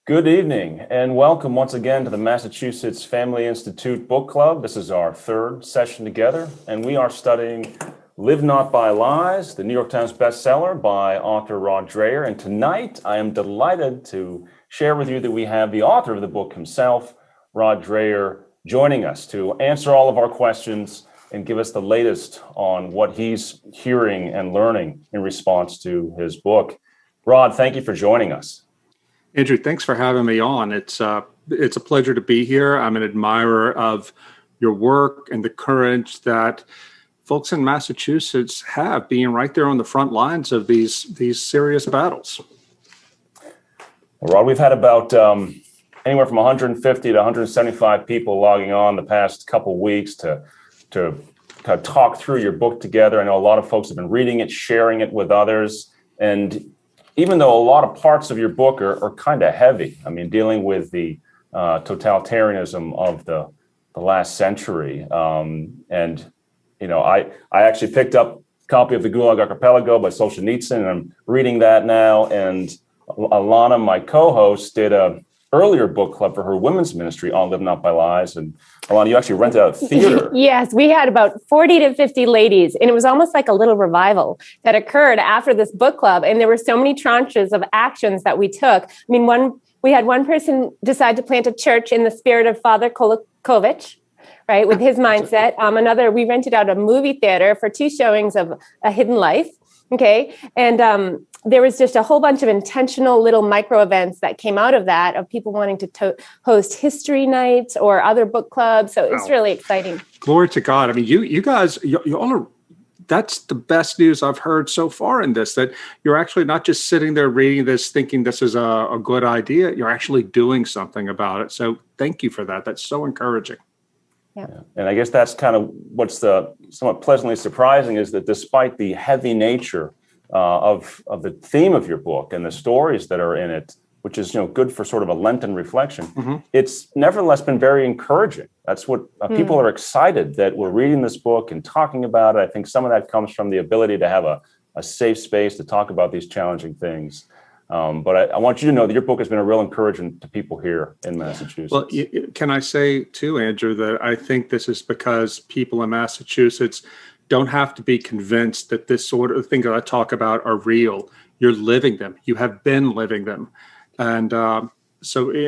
Good evening and welcome once again to the Massachusetts Family Institute Book Club. This is our third session together, and we are studying Live Not by Lies, the New York Times bestseller by author Rod Dreher. And tonight I am delighted to share with you that we have the author of the book himself, Rod Dreher, joining us to answer all of our questions and give us the latest on what he's hearing and learning in response to his book. Rod, thank you for joining us. Andrew, thanks for having me on. It's a pleasure to be here. I'm an admirer of your work and the courage that folks in Massachusetts have, being right there on the front lines of these serious battles. Well, Rod, we've had about anywhere from 150 to 175 people logging on the past couple weeks to kind of talk through your book together. I know a lot of folks have been reading it, sharing it with others, and even though a lot of parts of your book are kind of heavy, I mean, dealing with the totalitarianism of the last century. And, you know, I actually picked up a copy of the Gulag Archipelago by Solzhenitsyn, and I'm reading that now. And Alana, my co-host, did a earlier book club for her women's ministry on Live Not by Lies. And Alana, you actually rented out a theater. Yes, we had about 40 to 50 ladies, and it was almost like a little revival that occurred after this book club. And there were so many tranches of actions that we took. I mean, we had one person decide to plant a church in the spirit of Father Kolokovich, right, with his mindset. Another, we rented out a movie theater for 2 showings of A Hidden Life. Okay. And there was just a whole bunch of intentional little micro events that came out of that, of people wanting to host history nights or other book clubs. So it's really exciting. Glory to God. I mean, you guys, you all are, that's the best news I've heard so far in this, that you're actually not just sitting there reading this, thinking this is a good idea. You're actually doing something about it. So thank you for that. That's so encouraging. Yeah. And I guess that's kind of what's somewhat pleasantly surprising, is that despite the heavy nature of the theme of your book and the stories that are in it, which is good for sort of a Lenten reflection, it's nevertheless been very encouraging. That's what people are excited that we're reading this book and talking about it. I think some of that comes from the ability to have a safe space to talk about these challenging things. But I want you to know that your book has been a real encouragement to people here in Massachusetts. Well, can I say too, Andrew, that I think this is because people in Massachusetts don't have to be convinced that this sort of thing that I talk about are real. You're living them. You have been living them. And and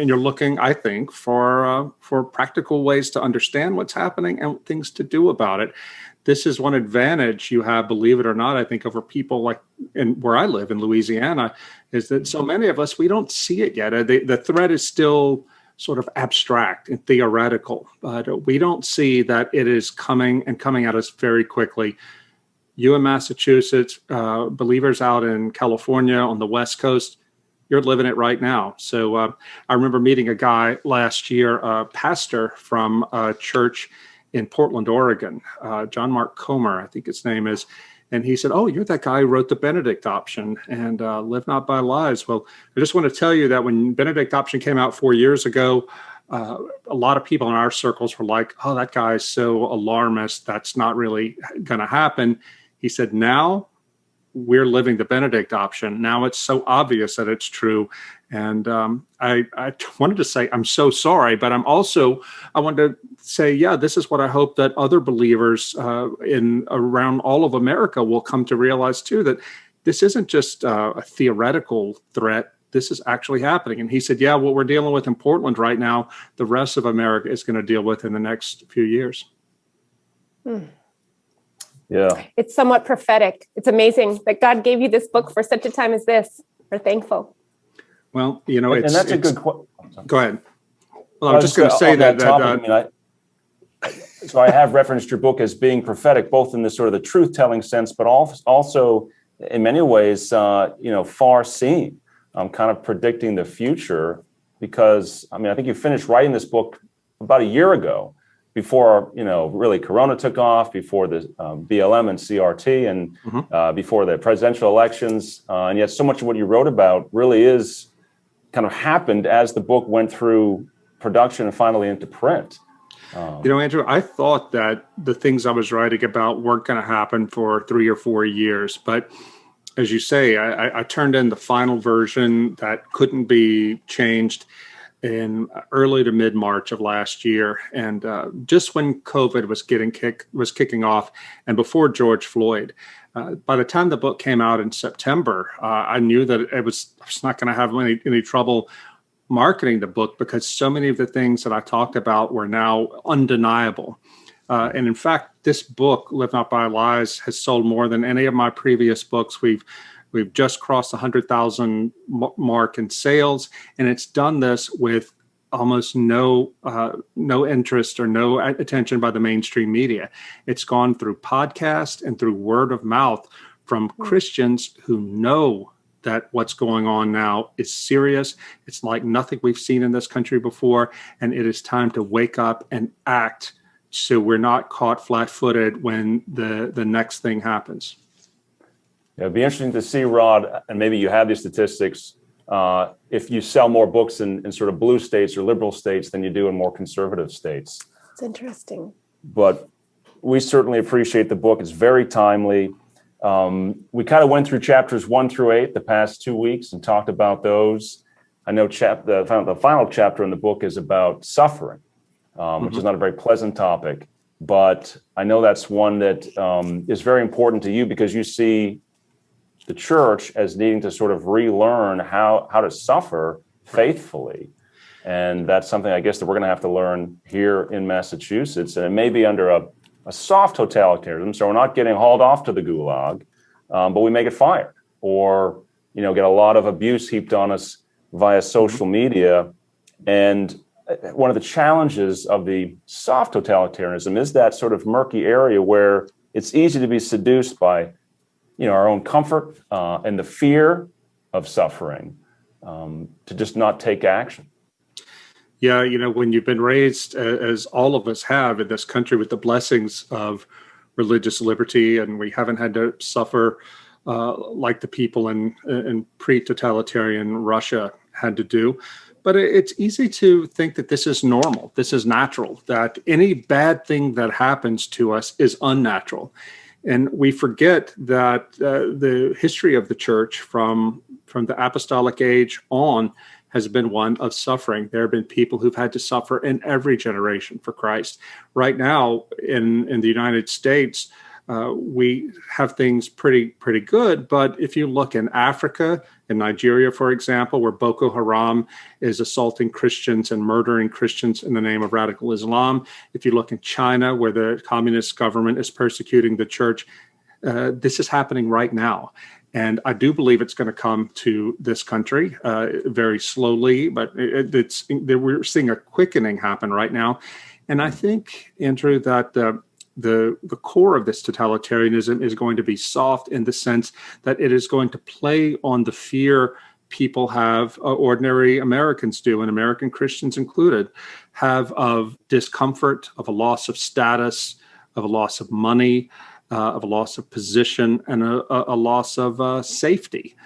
you're looking, I think, for practical ways to understand what's happening and things to do about it. This is one advantage you have, believe it or not, I think, over people like where I live in Louisiana, is that so many of us, we don't see it yet. The threat is still sort of abstract and theoretical, but we don't see that it is coming at us very quickly. You in Massachusetts, believers out in California on the West Coast, you're living it right now. So I remember meeting a guy last year, a pastor from a church in Portland, Oregon, John Mark Comer, I think his name is. And he said, "Oh, you're that guy who wrote the Benedict Option and Live Not by Lies." Well, I just want to tell you that when Benedict Option came out 4 years ago, a lot of people in our circles were like, "Oh, that guy is so alarmist. That's not really going to happen." He said, "Now we're living the Benedict Option. Now it's so obvious that it's true." And I wanted to say, I'm so sorry, but I wanted to say, yeah, this is what I hope that other believers around all of America will come to realize too, that this isn't just a theoretical threat. This is actually happening. And he said, yeah, what we're dealing with in Portland right now, the rest of America is going to deal with in the next few years. Yeah. It's somewhat prophetic. It's amazing that God gave you this book for such a time as this. We're thankful. Well, and that's a good question. Go ahead. Well, I'm just going to say that. So I have referenced your book as being prophetic, both in the sort of the truth-telling sense, but also in many ways, far-seeing, kind of predicting the future. Because I think you finished writing this book about a year ago, before really Corona took off, before the BLM and CRT, and before the presidential elections, and yet so much of what you wrote about really is kind of happened as the book went through production and finally into print. Andrew, I thought that the things I was writing about weren't going to happen for 3 or 4 years, but as you say, I turned in the final version that couldn't be changed in early to mid-March of last year, and just when COVID was kicking off, and before George Floyd. By the time the book came out in September, I knew that I was not going to have any trouble marketing the book, because so many of the things that I talked about were now undeniable. And in fact, this book, Live Not by Lies, has sold more than any of my previous books. We've just crossed the 100,000 mark in sales, and it's done this with almost no interest or no attention by the mainstream media. It's gone through podcast and through word of mouth from Christians who know that what's going on now is serious. It's like nothing we've seen in this country before, and it is time to wake up and act so we're not caught flat-footed when the next thing happens. Yeah, it'd be interesting to see, Rod, and maybe you have these statistics, if you sell more books in sort of blue states or liberal states than you do in more conservative states. It's interesting. But we certainly appreciate the book. It's very timely. We kind of went through chapters 1 through 8 the past 2 weeks and talked about those. I know the final chapter in the book is about suffering, which is not a very pleasant topic. But I know that's one that is very important to you, because you see the church as needing to sort of relearn how to suffer faithfully. And that's something, I guess, that we're going to have to learn here in Massachusetts. And it may be under a soft totalitarianism, so we're not getting hauled off to the gulag, but we may get fired or, get a lot of abuse heaped on us via social media. And one of the challenges of the soft totalitarianism is that sort of murky area where it's easy to be seduced by, our own comfort and the fear of suffering, to just not take action. Yeah, when you've been raised, as all of us have in this country, with the blessings of religious liberty, and we haven't had to suffer like the people in pre-totalitarian Russia had to do. But it's easy to think that this is normal, this is natural, that any bad thing that happens to us is unnatural. And we forget that the history of the church from the apostolic age on has been one of suffering. There have been people who've had to suffer in every generation for Christ. Right now in the United States, we have things pretty good. But if you look in Africa, in Nigeria, for example, where Boko Haram is assaulting Christians and murdering Christians in the name of radical Islam, if you look in China, where the communist government is persecuting the church, this is happening right now. And I do believe it's going to come to this country very slowly, but we're seeing a quickening happen right now. And I think, Andrew, that the core of this totalitarianism is going to be soft, in the sense that it is going to play on the fear people have, ordinary Americans do, and American Christians included, have of discomfort, of a loss of status, of a loss of money, of a loss of position, and a loss of safety.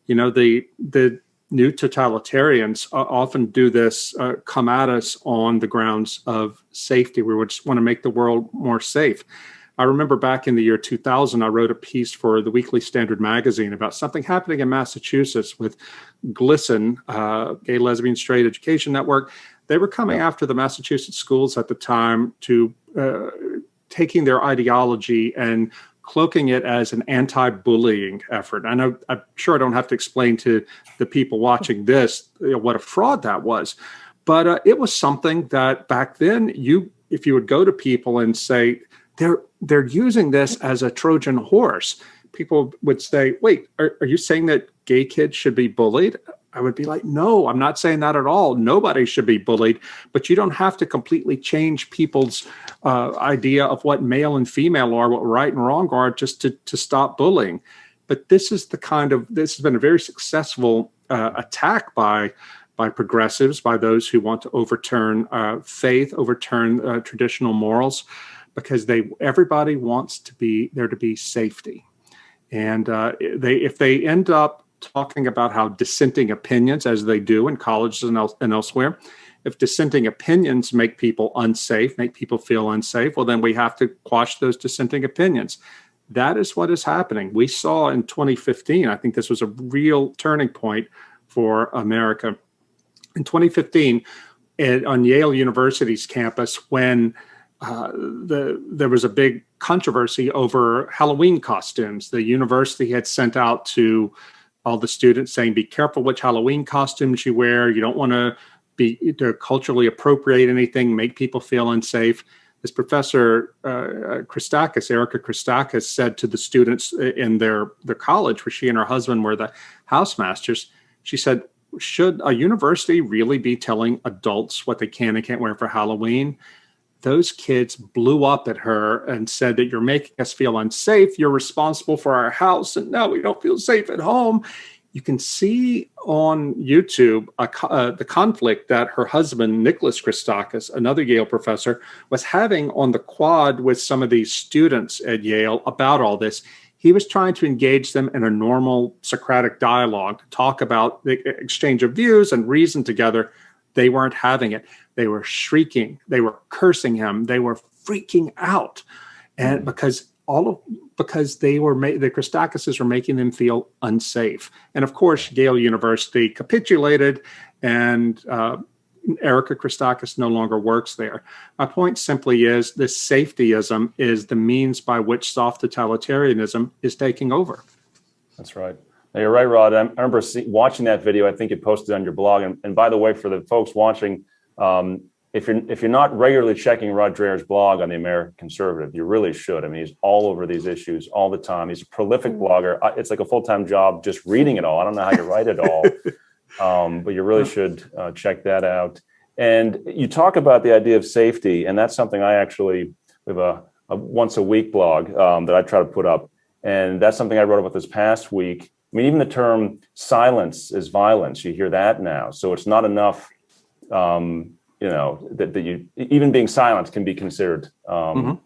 The new totalitarians often do this, come at us on the grounds of safety. We would just want to make the world more safe. I remember back in the year 2000, I wrote a piece for the Weekly Standard magazine about something happening in Massachusetts with GLSEN, Gay, Lesbian, Straight Education Network. They were coming after the Massachusetts schools at the time to taking their ideology and cloaking it as an anti-bullying effort. I'm sure I don't have to explain to the people watching this what a fraud that was, but it was something that back then, if you would go to people and say they're using this as a Trojan horse, people would say, "Wait, are you saying that gay kids should be bullied?" I would be like, no, I'm not saying that at all. Nobody should be bullied, but you don't have to completely change people's idea of what male and female are, what right and wrong are, just to stop bullying. But this has been a very successful attack by progressives, by those who want to overturn faith, overturn traditional morals, because everybody wants there to be safety. And if they end up talking about how dissenting opinions, as they do in colleges and elsewhere, if dissenting opinions make people unsafe, make people feel unsafe, well, then we have to quash those dissenting opinions. That is what is happening. We saw in 2015, I think this was a real turning point for America. In 2015, on Yale University's campus, when there was a big controversy over Halloween costumes. The university had sent out to all the students saying, be careful which Halloween costumes you wear. You don't want to culturally appropriate anything, make people feel unsafe. This professor, Erica Christakis, said to the students in their college, where she and her husband were the housemasters, she said, should a university really be telling adults what they can and can't wear for Halloween? Those kids blew up at her and said that you're making us feel unsafe. You're responsible for our house. And now we don't feel safe at home. You can see on YouTube the conflict that her husband, Nicholas Christakis, another Yale professor, was having on the quad with some of these students at Yale about all this. He was trying to engage them in a normal Socratic dialogue, to talk about the exchange of views and reason together. They weren't having it. They were shrieking. They were cursing him. They were freaking out, and because the Christakises were making them feel unsafe. And of course, Yale University capitulated, and Erica Christakis no longer works there. My point simply is this safetyism is the means by which soft totalitarianism is taking over. That's right. Now, you're right, Rod. I remember watching that video. I think you posted on your blog. And by the way, for the folks watching, if you're not regularly checking Rod Dreher's blog on the American Conservative, you really should. I mean, he's all over these issues all the time. He's a prolific blogger. It's like a full-time job just reading it all. I don't know how you write it all, but you really should check that out. And you talk about the idea of safety, and that's something we have a once a week blog that I try to put up, and that's something I wrote about this past week. I mean, even the term silence is violence. You hear that now. So it's not enough, that you, even being silent can be considered an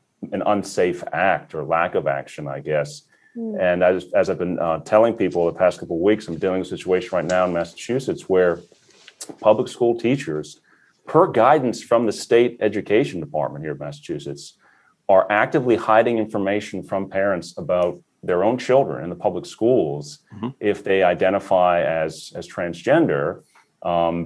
unsafe act or lack of action, I guess. And as I've been telling people the past couple of weeks, I'm dealing with a situation right now in Massachusetts where public school teachers, per guidance from the state education department here in Massachusetts, are actively hiding information from parents about their own children in the public schools if they identify as transgender,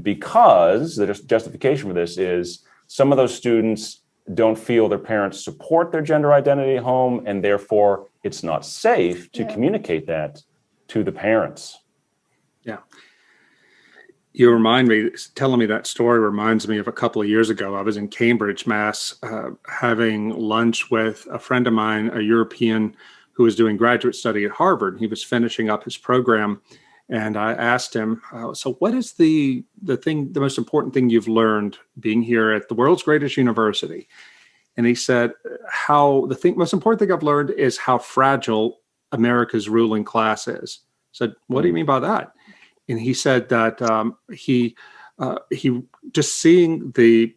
because the justification for this is some of those students don't feel their parents support their gender identity at home, and therefore it's not safe to communicate that to the parents. Yeah. You remind me, telling me that story reminds me of a couple of years ago. I was in Cambridge, Mass, having lunch with a friend of mine, a European who was doing graduate study at Harvard. He was finishing up his program. And I asked him, so what is the most important thing you've learned being here at the world's greatest university? And he said, most important thing I've learned is how fragile America's ruling class is. I said, what do you mean by that? And he said that he just seeing the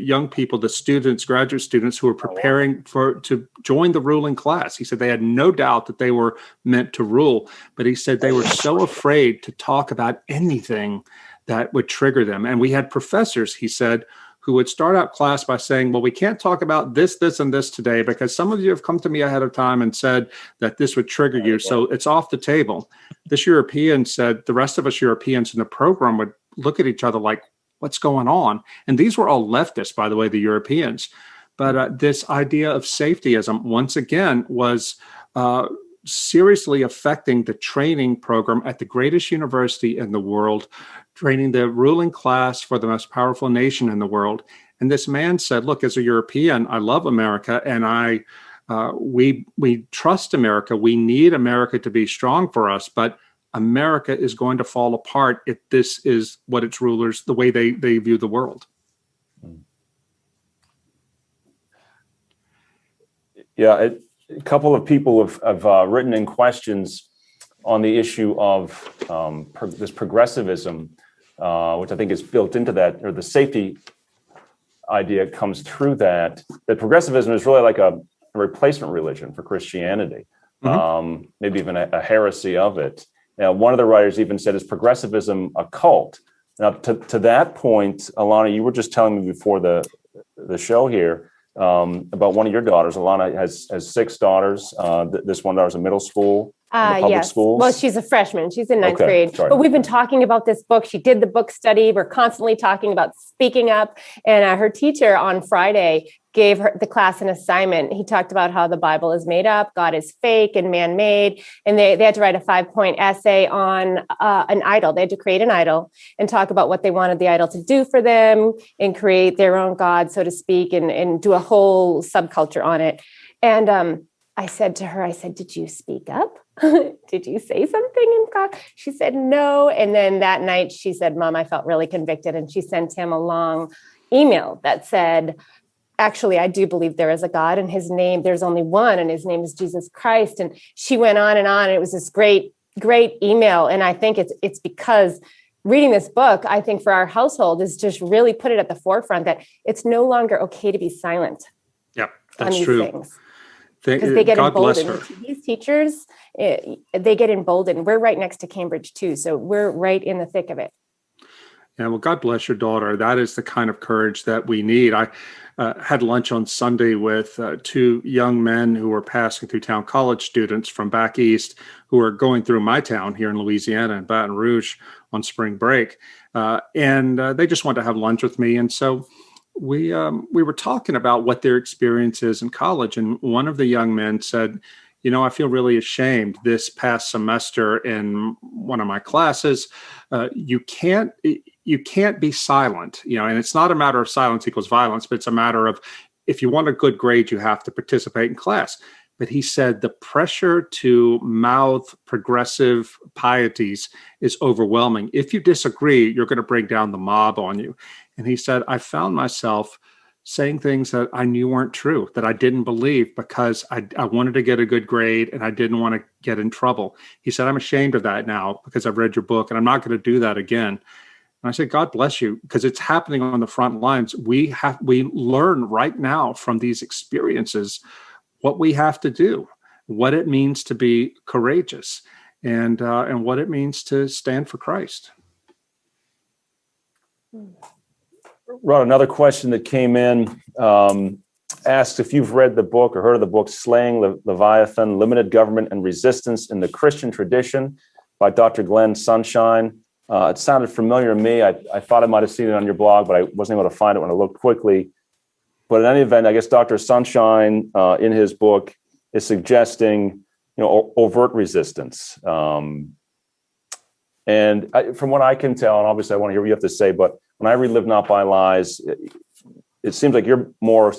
young people, the students, graduate students who were preparing to join the ruling class. He said they had no doubt that they were meant to rule, but he said they were so afraid to talk about anything that would trigger them. And we had professors, he said, who would start out class by saying, well, we can't talk about this, this, and this today because some of you have come to me ahead of time and said that this would trigger you. So it's off the table. This European said the rest of us Europeans in the program would look at each other like, what's going on? And these were all leftists, by the way, the Europeans. But this idea of safetyism, once again, was seriously affecting the training program at the greatest university in the world, training the ruling class for the most powerful nation in the world. And this man said, look, as a European, I love America, and we trust America. We need America to be strong for us, but America is going to fall apart if this is what its rulers, the way they view the world. Yeah, a couple of people have written in questions on the issue of this progressivism, which I think is built into that, or the safety idea comes through that progressivism is really like a replacement religion for Christianity, maybe even a heresy of it. Now, one of the writers even said, is progressivism a cult? Now, to that point, Alana, you were just telling me before the show here about one of your daughters. Alana has 6 daughters. This one daughter's in middle school, in the public Yes. schools. Well, she's a freshman. She's in ninth Okay, grade. sorry. But we've been talking about this book. She did the book study. We're constantly talking about speaking up. And her teacher on Friday gave the class an assignment. He talked about how the Bible is made up, God is fake and man-made. And they had to write a 5-point essay on an idol. They had to create an idol and talk about what they wanted the idol to do for them and create their own God, so to speak, and do a whole subculture on it. And I said to her, did you speak up? Did you say something in God? She said, no. And then that night she said, Mom, I felt really convicted. And she sent him a long email that said, actually, I do believe there is a God, and his name, there's only one, and his name is Jesus Christ. And she went on and on. It was this great, great email. And I think it's because reading this book, I think for our household is just really put it at the forefront that it's no longer okay to be silent. Yeah, on that's these true. things. Because they get God bless her. emboldened. These teachers, they get emboldened. We're right next to Cambridge too. So we're right in the thick of it. Yeah, well, God bless your daughter. That is the kind of courage that we need. I had lunch on Sunday with 2 young men who were passing through town, college students from back east who are going through my town here in Louisiana, in Baton Rouge, on spring break. And they just wanted to have lunch with me. And so we were talking about what their experience is in college. And one of the young men said, I feel really ashamed this past semester in one of my classes. You can't be silent, and it's not a matter of silence equals violence, but it's a matter of if you want a good grade, you have to participate in class. But he said the pressure to mouth progressive pieties is overwhelming. If you disagree, you're going to bring down the mob on you. And he said, I found myself saying things that I knew weren't true, that I didn't believe because I wanted to get a good grade and I didn't want to get in trouble. He said, I'm ashamed of that now because I've read your book and I'm not going to do that again. And I said, God bless you, because it's happening on the front lines. We learn right now from these experiences what we have to do, what it means to be courageous, and what it means to stand for Christ. Rod, another question that came in asks if you've read the book or heard of the book Slaying Leviathan, Limited Government and Resistance in the Christian Tradition by Dr. Glenn Sunshine. It sounded familiar to me. I thought I might have seen it on your blog, but I wasn't able to find it when I looked quickly. But in any event, I guess Dr. Sunshine in his book is suggesting, overt resistance. And from what I can tell, and obviously I want to hear what you have to say, but when I read Live Not by Lies, it seems like you're more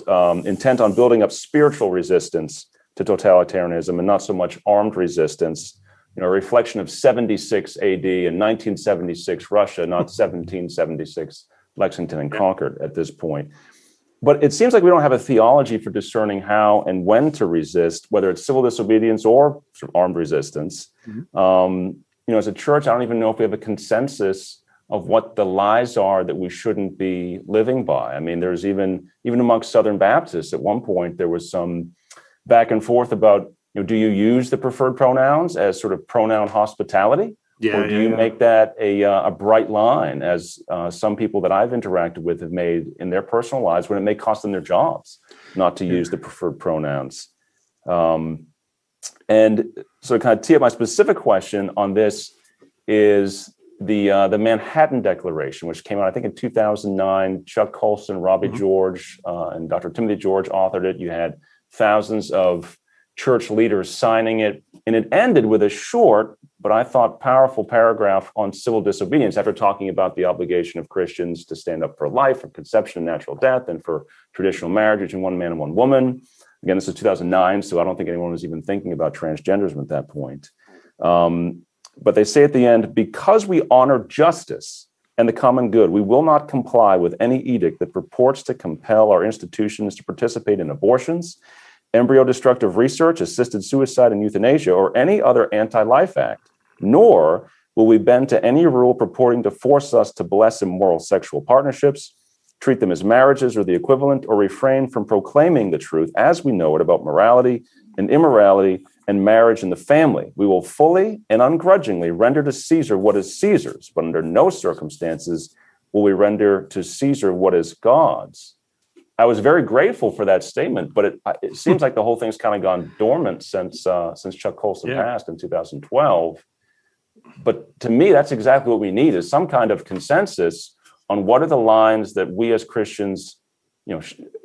intent on building up spiritual resistance to totalitarianism and not so much armed resistance. A reflection of 76 AD and 1976 Russia, not 1776 Lexington and Concord at this point. But it seems like we don't have a theology for discerning how and when to resist, whether it's civil disobedience or sort of armed resistance. Mm-hmm. As a church, I don't even know if we have a consensus of what the lies are that we shouldn't be living by. I mean, there's even amongst Southern Baptists, at one point, there was some back and forth about, do you use the preferred pronouns as sort of pronoun hospitality? Or do you make that a bright line, as some people that I've interacted with have made in their personal lives, when it may cost them their jobs not to use the preferred pronouns? And so to kind of tee up my specific question on this is the Manhattan Declaration, which came out, I think, in 2009. Chuck Colson, Robbie George, and Dr. Timothy George authored it. You had thousands of church leaders signing it, and it ended with a short, but I thought powerful paragraph on civil disobedience after talking about the obligation of Christians to stand up for life, for conception and natural death, and for traditional marriage between one man and one woman. Again, this is 2009, so I don't think anyone was even thinking about transgenderism at that point. But they say at the end, because we honor justice and the common good, we will not comply with any edict that purports to compel our institutions to participate in abortions, embryo-destructive research, assisted suicide, and euthanasia, or any other anti-life act, nor will we bend to any rule purporting to force us to bless immoral sexual partnerships, treat them as marriages or the equivalent, or refrain from proclaiming the truth as we know it about morality and immorality and marriage and the family. We will fully and ungrudgingly render to Caesar what is Caesar's, but under no circumstances will we render to Caesar what is God's. I was very grateful for that statement, but it seems like the whole thing's kind of gone dormant since Chuck Colson passed in 2012. But to me, that's exactly what we need, is some kind of consensus on what are the lines that we as Christians,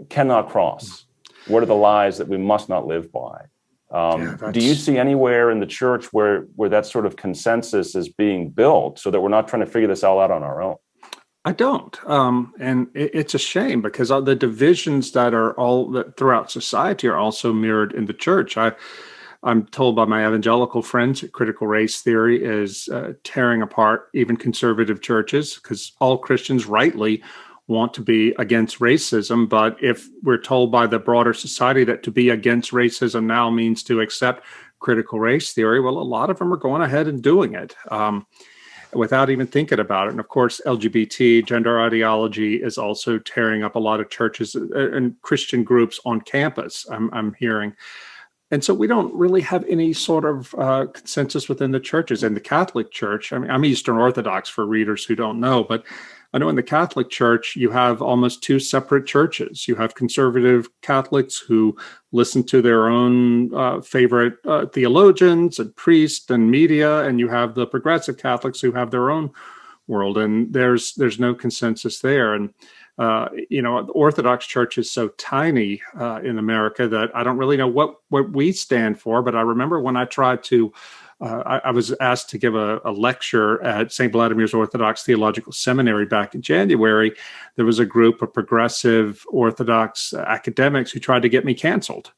cannot cross. What are the lies that we must not live by? Do you see anywhere in the church where that sort of consensus is being built so that we're not trying to figure this all out on our own? I don't. And it's a shame, because the divisions that throughout society are also mirrored in the church. I'm told by my evangelical friends that critical race theory is tearing apart even conservative churches, because all Christians rightly want to be against racism. But if we're told by the broader society that to be against racism now means to accept critical race theory, well, a lot of them are going ahead and doing it without even thinking about it. And of course, LGBT, gender ideology is also tearing up a lot of churches and Christian groups on campus, I'm hearing. And so we don't really have any sort of consensus within the churches. In the Catholic Church, I mean, I'm Eastern Orthodox for readers who don't know, but I know in the Catholic Church, you have almost two separate churches. You have conservative Catholics who listen to their own favorite theologians and priests and media, and you have the progressive Catholics who have their own world, and there's no consensus there. And the Orthodox Church is so tiny in America that I don't really know what we stand for. But I remember when I tried to, I was asked to give a lecture at St. Vladimir's Orthodox Theological Seminary back in January. There was a group of progressive Orthodox academics who tried to get me canceled,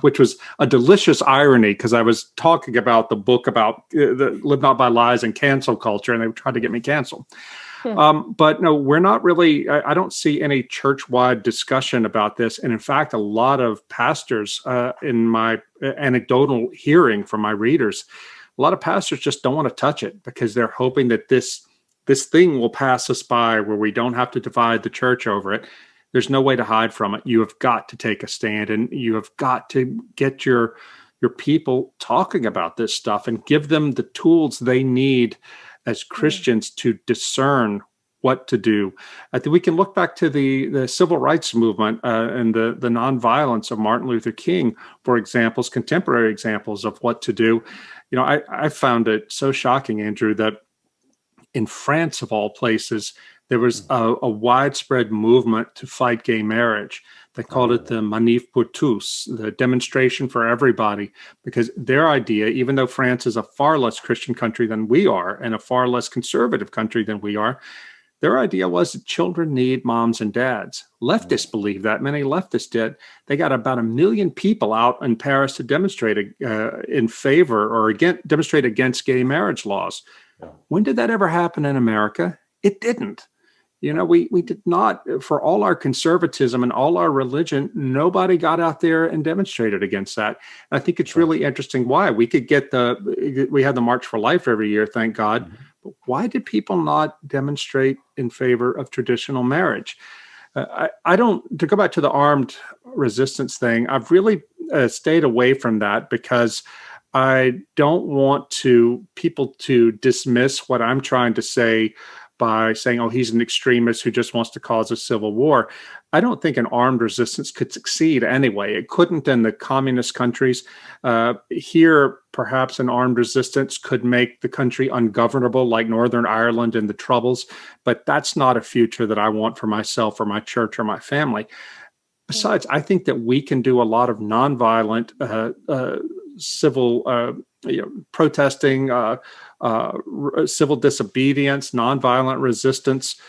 which was a delicious irony, because I was talking about the book about the Live Not by Lies and cancel culture, and they tried to get me canceled. But no, we're not really, I don't see any church-wide discussion about this. And in fact, a lot of pastors in my anecdotal hearing from my readers, a lot of pastors just don't want to touch it, because they're hoping that this thing will pass us by where we don't have to divide the church over it. There's no way to hide from it. You have got to take a stand, and you have got to get your people talking about this stuff and give them the tools they need as Christians to discern what to do. I think we can look back to the civil rights movement and the nonviolence of Martin Luther King for examples, contemporary examples of what to do. I found it so shocking, Andrew, that in France, of all places, there was a widespread movement to fight gay marriage. They called it the Manif pour tous, the demonstration for everybody, because their idea, even though France is a far less Christian country than we are and a far less conservative country than we are, their idea was that children need moms and dads. Leftists believe that. Many leftists did. They got about 1 million people out in Paris to demonstrate in favor or demonstrate against gay marriage laws. Yeah. When did that ever happen in America? It didn't. We did not, for all our conservatism and all our religion, nobody got out there and demonstrated against that. And I think it's really interesting why. We could we had the March for Life every year, thank God. Mm-hmm. But why did people not demonstrate in favor of traditional marriage? I don't, to go back to the armed resistance thing, I've really stayed away from that, because I don't want people to dismiss what I'm trying to say by saying, oh, he's an extremist who just wants to cause a civil war. I don't think an armed resistance could succeed anyway. It couldn't in the communist countries. Here, perhaps an armed resistance could make the country ungovernable, like Northern Ireland in the Troubles, but that's not a future that I want for myself or my church or my family. Besides, I think that we can do a lot of nonviolent civil protesting, civil disobedience, nonviolent resistance.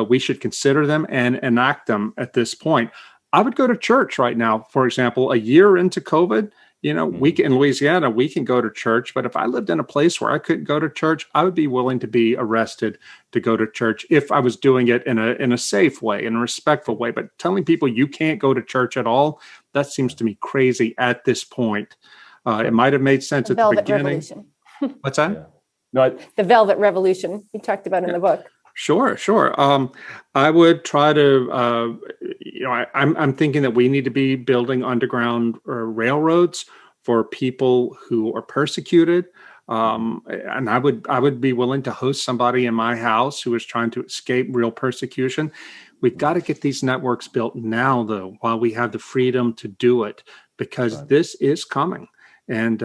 We should consider them and enact them at this point. I would go to church right now, for example, a year into COVID. In Louisiana, we can go to church, but if I lived in a place where I couldn't go to church, I would be willing to be arrested to go to church if I was doing it in a safe way, in a respectful way. But telling people you can't go to church at all, that seems to me crazy at this point. It might have made sense at the beginning. Revolution. What's that? Yeah. No, the Velvet Revolution you talked about in the book. Sure. I would try to, I'm thinking that we need to be building underground railroads for people who are persecuted. And I would be willing to host somebody in my house who is trying to escape real persecution. We've got to get these networks built now, though, while we have the freedom to do it, because this is coming. And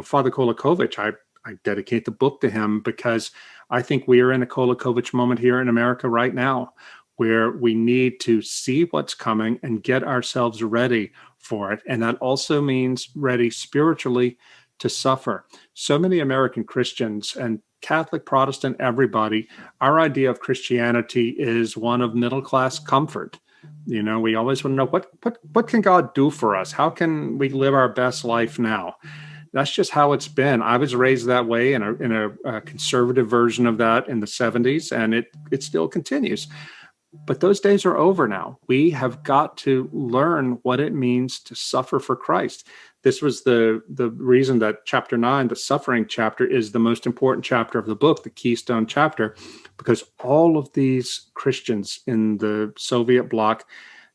Father Kolakovich, I dedicate the book to him because I think we are in a Kolakovich moment here in America right now, where we need to see what's coming and get ourselves ready for it. And that also means ready spiritually to suffer. So many American Christians and Catholic, Protestant, everybody, our idea of Christianity is one of middle-class comfort. We always want to know what can God do for us? How can we live our best life now? That's just how it's been. I was raised that way in a conservative version of that in the 70s, and it still continues. But those days are over now. We have got to learn what it means to suffer for Christ. This was the reason that chapter 9, the suffering chapter, is the most important chapter of the book, the keystone chapter, because all of these Christians in the Soviet bloc,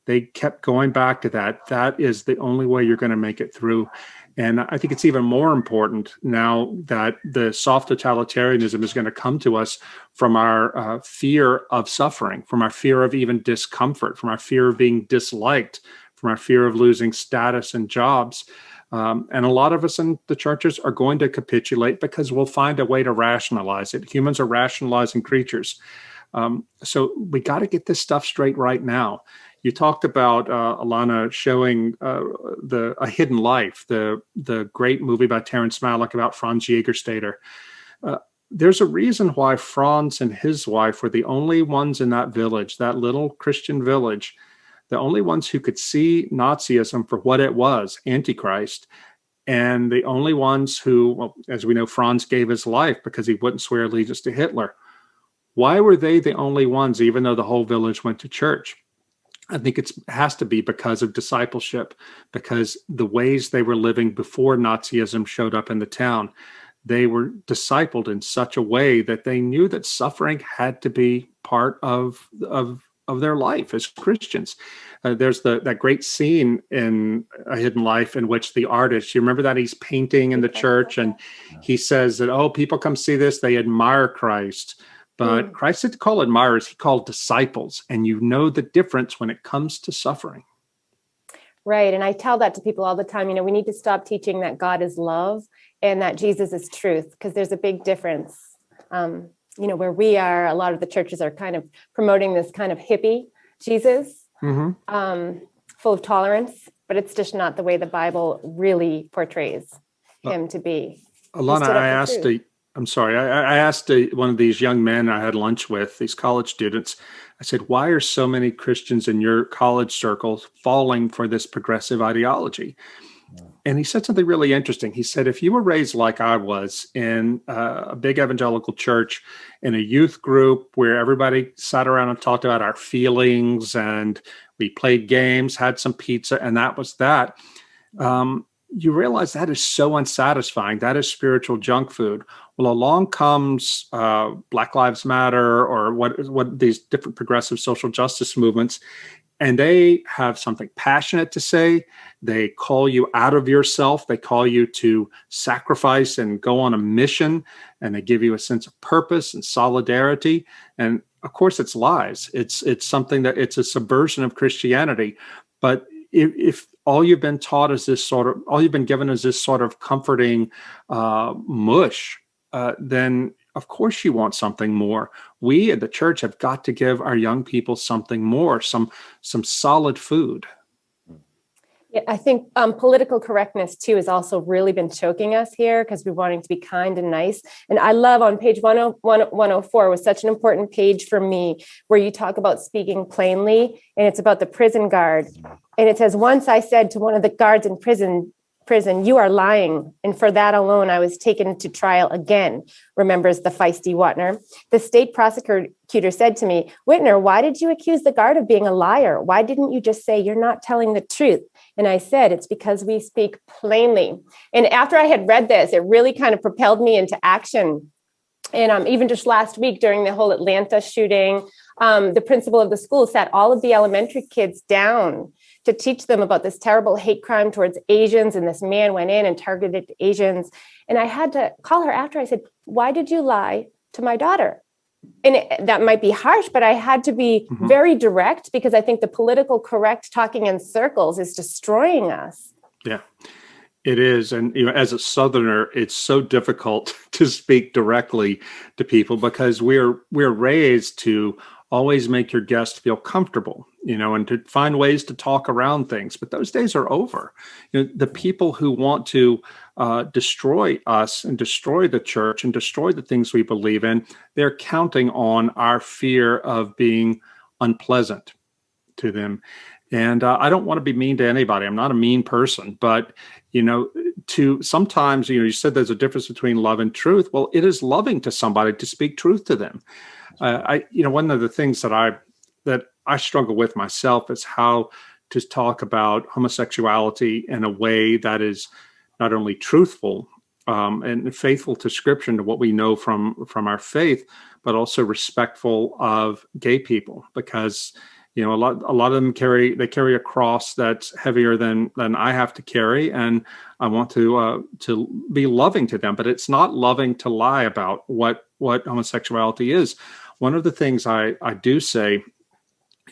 they kept going back to that. That is the only way you're going to make it through. And I think it's even more important now that the soft totalitarianism is going to come to us from our fear of suffering, from our fear of even discomfort, from our fear of being disliked, from our fear of losing status and jobs. And a lot of us in the churches are going to capitulate because we'll find a way to rationalize it. Humans are rationalizing creatures. So we got to get this stuff straight right now. You talked about, Alana, showing A Hidden Life, the great movie by Terrence Malick about Franz Jägerstätter. There's a reason why Franz and his wife were the only ones in that village, that little Christian village, the only ones who could see Nazism for what it was, Antichrist, and the only ones who, well, as we know, Franz gave his life because he wouldn't swear allegiance to Hitler. Why were they the only ones, even though the whole village went to church? I think it has to be because of discipleship, because the ways they were living before Nazism showed up in the town, they were discipled in such a way that they knew that suffering had to be part of their life as Christians. There's that great scene in A Hidden Life in which the artist, you remember that he's painting in the church and he says that, oh, people come see this, they admire Christ. But Christ didn't call admirers, he called disciples. And you know the difference when it comes to suffering. Right. And I tell that to people all the time. We need to stop teaching that God is love and that Jesus is truth, because there's a big difference. Where we are, a lot of the churches are kind of promoting this kind of hippie Jesus, full of tolerance, but it's just not the way the Bible really portrays him to be. Alana, I asked one of these young men I had lunch with, these college students, I said, why are so many Christians in your college circles falling for this progressive ideology? And he said something really interesting. He said, if you were raised like I was in a big evangelical church, in a youth group where everybody sat around and talked about our feelings and we played games, had some pizza, and that was that, you realize that is so unsatisfying. That is spiritual junk food. Well, along comes Black Lives Matter or what these different progressive social justice movements, and they have something passionate to say. They call you out of yourself. They call you to sacrifice and go on a mission, and they give you a sense of purpose and solidarity. And of course, it's lies. It's something that it's a subversion of Christianity. But if all you've been taught is all you've been given is this sort of comforting mush, then of course you want something more. We at the church have got to give our young people something more, some solid food. Yeah, I think political correctness too has also really been choking us here because we're wanting to be kind and nice. And I love on page 104 was such an important page for me where you talk about speaking plainly, and it's about the prison guard. And it says, once I said to one of the guards in prison, you are lying. And for that alone, I was taken to trial again, remembers the feisty Whitner. The state prosecutor said to me, Whitner, why did you accuse the guard of being a liar? Why didn't you just say you're not telling the truth? And I said, it's because we speak plainly. And after I had read this, it really kind of propelled me into action. And even just last week during the whole Atlanta shooting, the principal of the school sat all of the elementary kids down to teach them about this terrible hate crime towards Asians. And this man went in and targeted Asians. And I had to call her after. I said, why did you lie to my daughter? And that might be harsh, but I had to be very direct because I think the political correct talking in circles is destroying us. Yeah. It is. And as a Southerner, it's so difficult to speak directly to people because we're raised to always make your guest feel comfortable, and to find ways to talk around things. But those days are over. The people who want to destroy us and destroy the church and destroy the things we believe in, they're counting on our fear of being unpleasant to them. And I don't want to be mean to anybody. I'm not a mean person, but to sometimes, you said there's a difference between love and truth. Well, it is loving to somebody to speak truth to them. One of the things that I struggle with myself is how to talk about homosexuality in a way that is not only truthful and faithful to Scripture and to what we know from our faith, but also respectful of gay people, because a lot of them carry a cross that's heavier than I have to carry, and I want to be loving to them. But it's not loving to lie about what homosexuality is. One of the things I do say,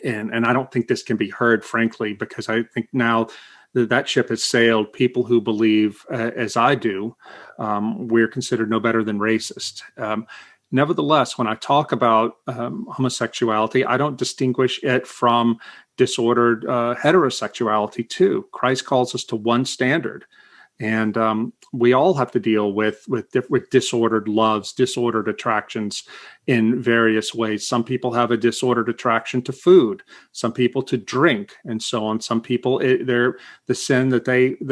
and I don't think this can be heard, frankly, because I think now that ship has sailed. People who believe as I do, we're considered no better than racist. Nevertheless, when I talk about homosexuality, I don't distinguish it from disordered heterosexuality too. Christ calls us to one standard. And we all have to deal with disordered loves, disordered attractions in various ways. Some people have a disordered attraction to food, some people to drink, and so on. Some people, their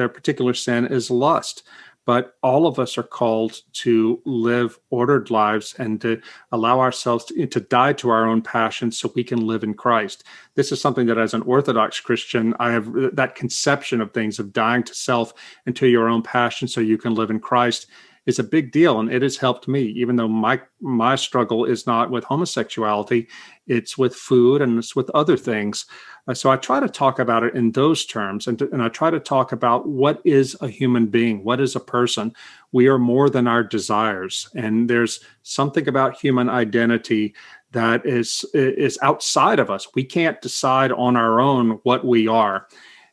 particular sin is lust. But all of us are called to live ordered lives and to allow ourselves to die to our own passions so we can live in Christ. This is something that as an Orthodox Christian, I have that conception of things, of dying to self and to your own passion so you can live in Christ, is a big deal. And it has helped me, even though my struggle is not with homosexuality, it's with food and it's with other things. So I try to talk about it in those terms, and I try to talk about what is a human being, what is a person. We are more than our desires, and there's something about human identity that is outside of us. We can't decide on our own what we are.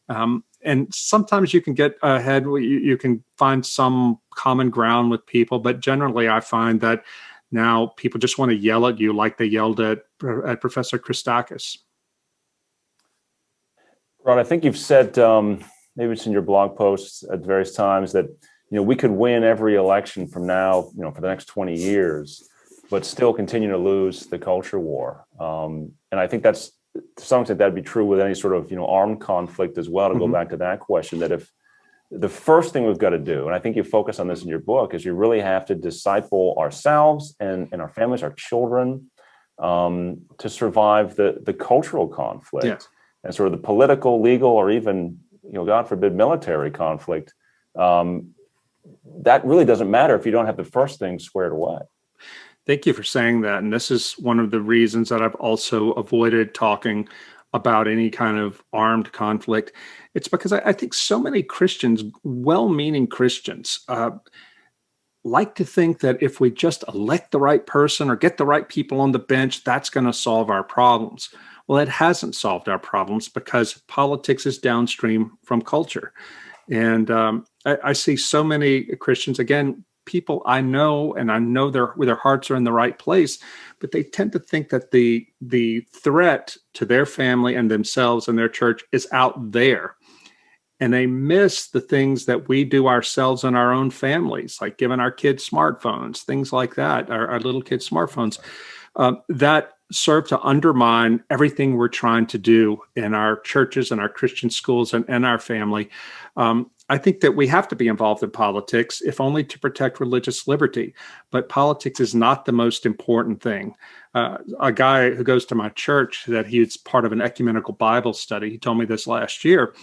And sometimes you can get ahead, you can find some common ground with people, but generally I find that now people just want to yell at you like they yelled at Professor Christakis. Rod, I think you've said, maybe it's in your blog posts at various times, that we could win every election from now, for the next 20 years, but still continue to lose the culture war. And I think that's, to some extent, that'd be true with any sort of armed conflict as well. To go back to that question, that if the first thing we've got to do, and I think you focus on this in your book, is you really have to disciple ourselves and our families, our children, to survive the cultural conflict. Yeah. And sort of the political, legal, or even, God forbid, military conflict. That really doesn't matter if you don't have the first thing squared away. Thank you for saying that. And this is one of the reasons that I've also avoided talking about any kind of armed conflict. It's because I think so many Christians, well-meaning Christians, like to think that if we just elect the right person or get the right people on the bench, that's going to solve our problems. Well, it hasn't solved our problems because politics is downstream from culture. And I see so many Christians, again, people I know, and I know their hearts are in the right place, but they tend to think that the threat to their family and themselves and their church is out there. And they miss the things that we do ourselves in our own families, like giving our kids smartphones, things like that, our little kids smartphones, that serve to undermine everything we're trying to do in our churches and our Christian schools and our family. I think that we have to be involved in politics, if only to protect religious liberty. But politics is not the most important thing. A guy who goes to my church, that he's part of an ecumenical Bible study, he told me this last year.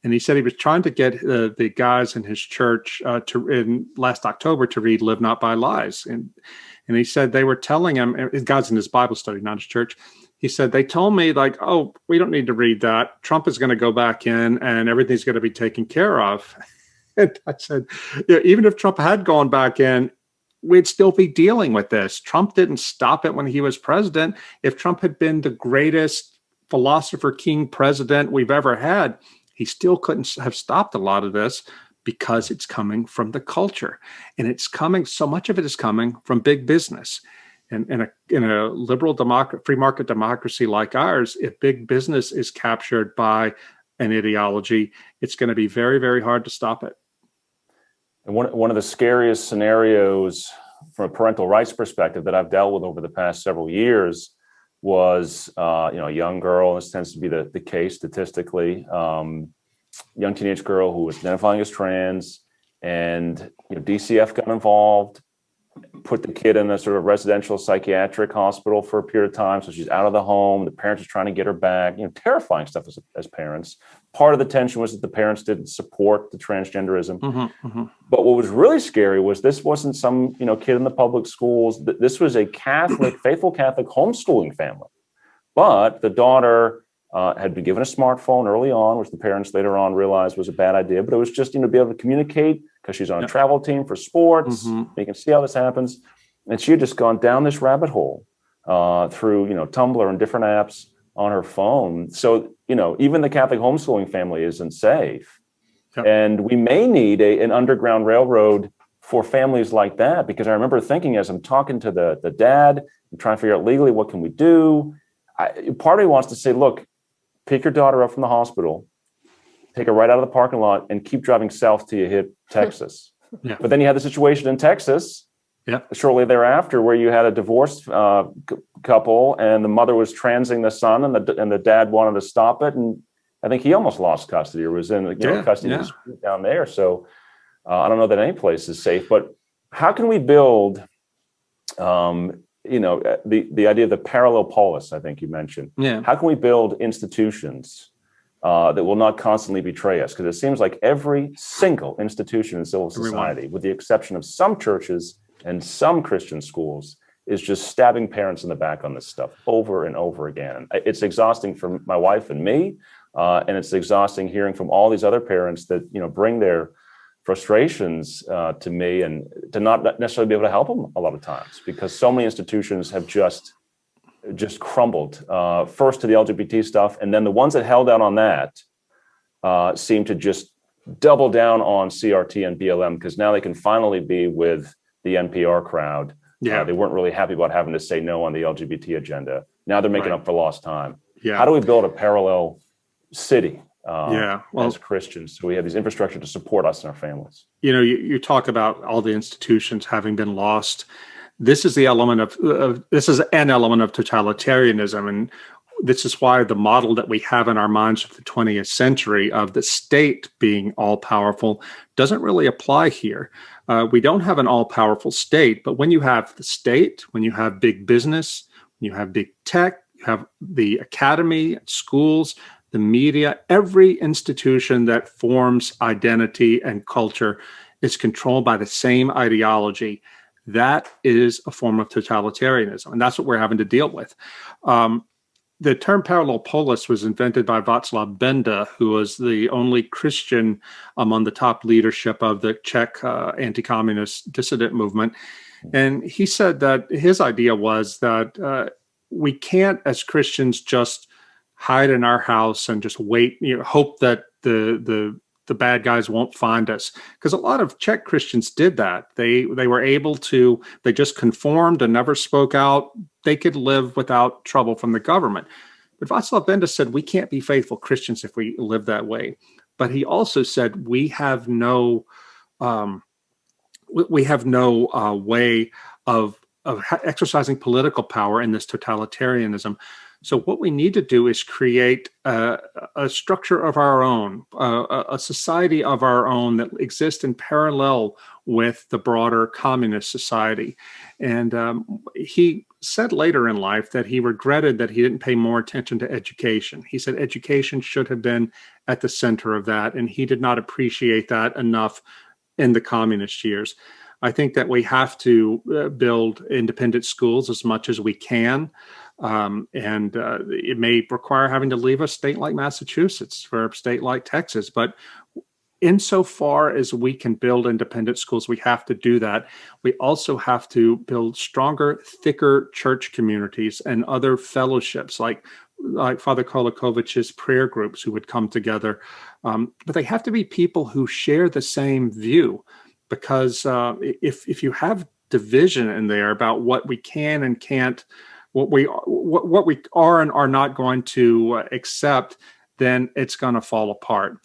And he said he was trying to get the guys in his church in last October to read Live Not by Lies. And And he said they were telling him, God's in his Bible study, not his church. He said, they told me like, oh, we don't need to read that. Trump is going to go back in and everything's going to be taken care of. And I said, yeah, even if Trump had gone back in, we'd still be dealing with this. Trump didn't stop it when he was president. If Trump had been the greatest philosopher king president we've ever had, he still couldn't have stopped a lot of this because it's coming from the culture. And it's coming, so much of it is coming from big business. And in a liberal free market democracy like ours, if big business is captured by an ideology, it's going to be very, very hard to stop it. And one of the scariest scenarios from a parental rights perspective that I've dealt with over the past several years was, a young girl. This tends to be the case statistically. Young teenage girl who was identifying as trans, and DCF got involved, put the kid in a sort of residential psychiatric hospital for a period of time. So she's out of the home. The parents are trying to get her back. Terrifying stuff as parents. Part of the tension was that the parents didn't support the transgenderism. Mm-hmm, mm-hmm. But what was really scary was this wasn't some kid in the public schools. This was a Catholic, faithful Catholic homeschooling family. But the daughter had been given a smartphone early on, which the parents later on realized was a bad idea. But it was just be able to communicate because she's on a travel team for sports. Mm-hmm. You can see how this happens. And she had just gone down this rabbit hole through Tumblr and different apps on her phone. So, even the Catholic homeschooling family isn't safe. Yep. And we may need an underground railroad for families like that, because I remember thinking as I'm talking to the dad, I'm trying to figure out legally, what can we do? Part of me wants to say, look, pick your daughter up from the hospital, take her right out of the parking lot, and keep driving south till you hit Texas. Yeah. But then you had the situation in Texas shortly thereafter where you had a divorced couple, and the mother was transing the son, and the dad wanted to stop it. And I think he almost lost custody, or was in custody down there. So I don't know that any place is safe. But how can we build, the idea of the parallel polis, I think you mentioned. Yeah. How can we build institutions that will not constantly betray us? Because it seems like every single institution in civil society, with the exception of some churches and some Christian schools, is just stabbing parents in the back on this stuff over and over again. It's exhausting for my wife and me, and it's exhausting hearing from all these other parents that bring their frustrations to me, and to not necessarily be able to help them a lot of times, because so many institutions have just crumbled. First to the LGBT stuff, and then the ones that held out on that seem to just double down on CRT and BLM, because now they can finally be with the NPR crowd. Yeah, they weren't really happy about having to say no on the LGBT agenda. Now they're making up for lost time. Yeah. How do we build a parallel city as Christians, so we have these infrastructure to support us and our families? You talk about all the institutions having been lost. This is the element of this is an element of totalitarianism, and this is why the model that we have in our minds of the 20th century of the state being all powerful doesn't really apply here. We don't have an all powerful state, but when you have the state, when you have big business, when you have big tech, you have the academy, schools, the media, every institution that forms identity and culture is controlled by the same ideology. That is a form of totalitarianism, and that's what we're having to deal with. The term parallel polis was invented by Václav Benda, who was the only Christian among the top leadership of the Czech anti-communist dissident movement. And he said that his idea was that we can't, as Christians, just hide in our house and just wait, hope that the bad guys won't find us. Because a lot of Czech Christians did that. They were able to, they just conformed and never spoke out. They could live without trouble from the government. But Václav Benda said, we can't be faithful Christians if we live that way. But he also said, we have no way of exercising political power in this totalitarianism. So what we need to do is create a structure of our own, a society of our own that exists in parallel with the broader communist society. And he said later in life that he regretted that he didn't pay more attention to education. He said education should have been at the center of that, and he did not appreciate that enough in the communist years. I think that we have to build independent schools as much as we can. And it may require having to leave a state like Massachusetts for a state like Texas. But insofar as we can build independent schools, we have to do that. We also have to build stronger, thicker church communities and other fellowships like Father Kolakovich's prayer groups who would come together. But they have to be people who share the same view, because if you have division in there about what we can and can't, what we are and are not going to accept, then it's going to fall apart.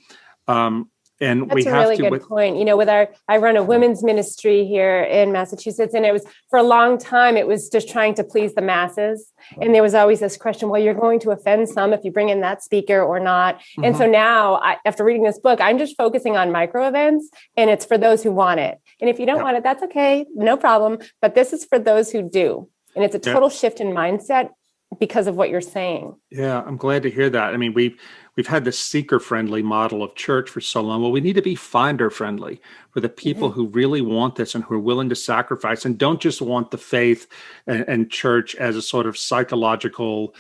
And That's we a have really to, good point. You know, I run a women's ministry here in Massachusetts, and it was for a long time, it was just trying to please the masses. And there was always this question, well, you're going to offend some if you bring in that speaker or not. And so now, after reading this book, I'm just focusing on micro events, and it's for those who want it. And if you don't want it, that's okay, no problem. But this is for those who do. And it's a total shift in mindset because of what you're saying. Yeah, I'm glad to hear that. I mean, we've had this seeker-friendly model of church for so long. Well, we need to be finder-friendly for the people who really want this and who are willing to sacrifice and don't just want the faith and church as a sort of psychological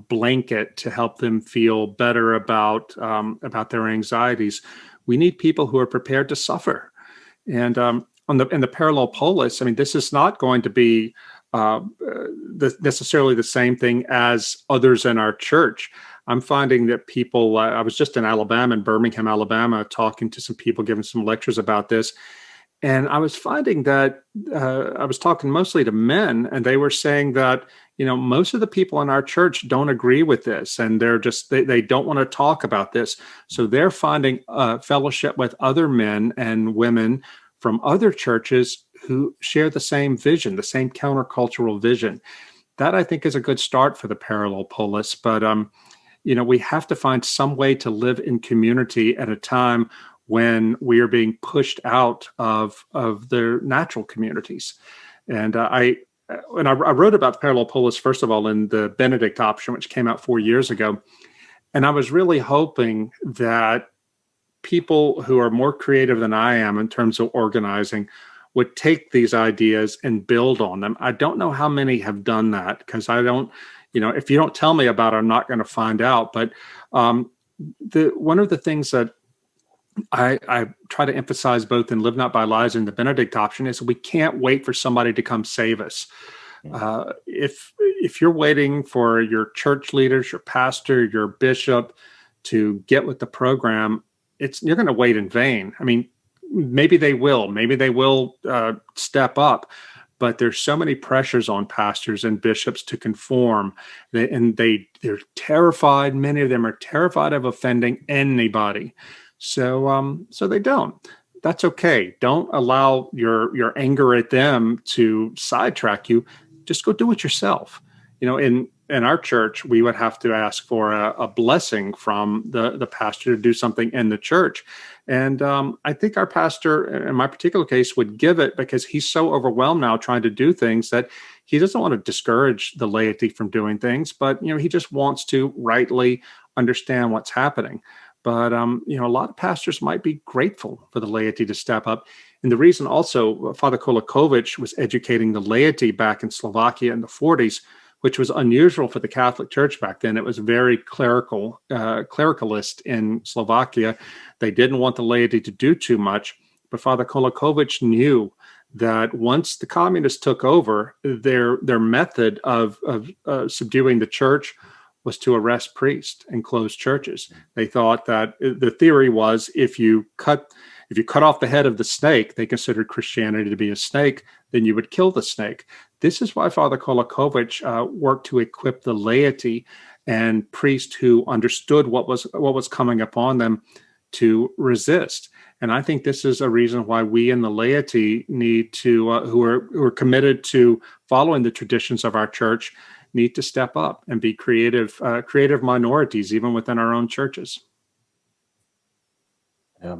blanket to help them feel better about their anxieties. We need people who are prepared to suffer. And in the parallel polis, I mean, this is not going to be necessarily the same thing as others in our church. I'm finding that people, I was just in Alabama, in Birmingham, Alabama, talking to some people, giving some lectures about this. And I was finding that I was talking mostly to men, and they were saying that, you know, most of the people in our church don't agree with this, and they're just, they don't want to talk about this. So they're finding fellowship with other men and women from other churches who share the same vision, the same countercultural vision. That, I think, is a good start for the parallel polis. But, you know, we have to find some way to live in community at a time when we are being pushed out of their natural communities. And I wrote about parallel polis, first of all, in the Benedict Option, which came out 4 years ago. And I was really hoping that people who are more creative than I am in terms of organizing would take these ideas and build on them. I don't know how many have done that, because I don't, you know, if you don't tell me about it, I'm not going to find out. But one of the things that I try to emphasize both in Live Not by Lies and the Benedict Option is we can't wait for somebody to come save us. If you're waiting for your church leaders, your pastor, your bishop to get with the program, you're going to wait in vain. I mean, maybe they will step up, but there's so many pressures on pastors and bishops to conform, and they're terrified. Many of them are terrified of offending anybody. So they don't. That's okay. Don't allow your anger at them to sidetrack you. Just go do it yourself. You know, in our church, we would have to ask for a blessing from the pastor to do something in the church. And I think our pastor, in my particular case, would give it because he's so overwhelmed now trying to do things that he doesn't want to discourage the laity from doing things, but, you know, he just wants to rightly understand what's happening. But, you know, a lot of pastors might be grateful for the laity to step up. And the reason also, Father Kolakovich was educating the laity back in Slovakia in the 40s, which was unusual for the Catholic Church back then. It was very clericalist in Slovakia. They didn't want the laity to do too much. But Father Kolakovich knew that once the communists took over, their method of subduing the church was to arrest priests and close churches. They thought that the theory was if you cut off the head of the snake, they considered Christianity to be a snake, then you would kill the snake. This is why Father Kolakovich worked to equip the laity and priests who understood what was coming upon them to resist. And I think this is a reason why we in the laity need to, who are committed to following the traditions of our church, need to step up and be creative minorities, even within our own churches. Yeah.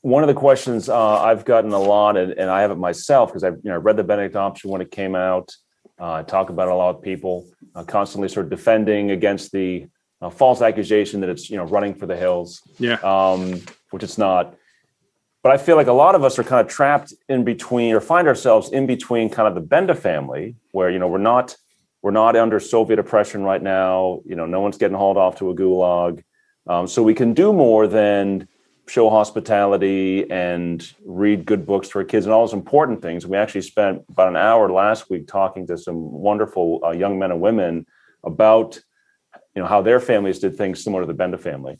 One of the questions I've gotten a lot, and I have it myself, because I read the Benedict Option when it came out. I talk about it a lot with people, constantly sort of defending against the false accusation that it's running for the hills, yeah, which it's not. But I feel like a lot of us are kind of trapped in between, or find ourselves in between kind of the Benda family, where, we're not under Soviet oppression right now. No one's getting hauled off to a gulag. So we can do more than show hospitality and read good books to our kids and all those important things. We actually spent about an hour last week talking to some wonderful young men and women about how their families did things similar to the Benda family.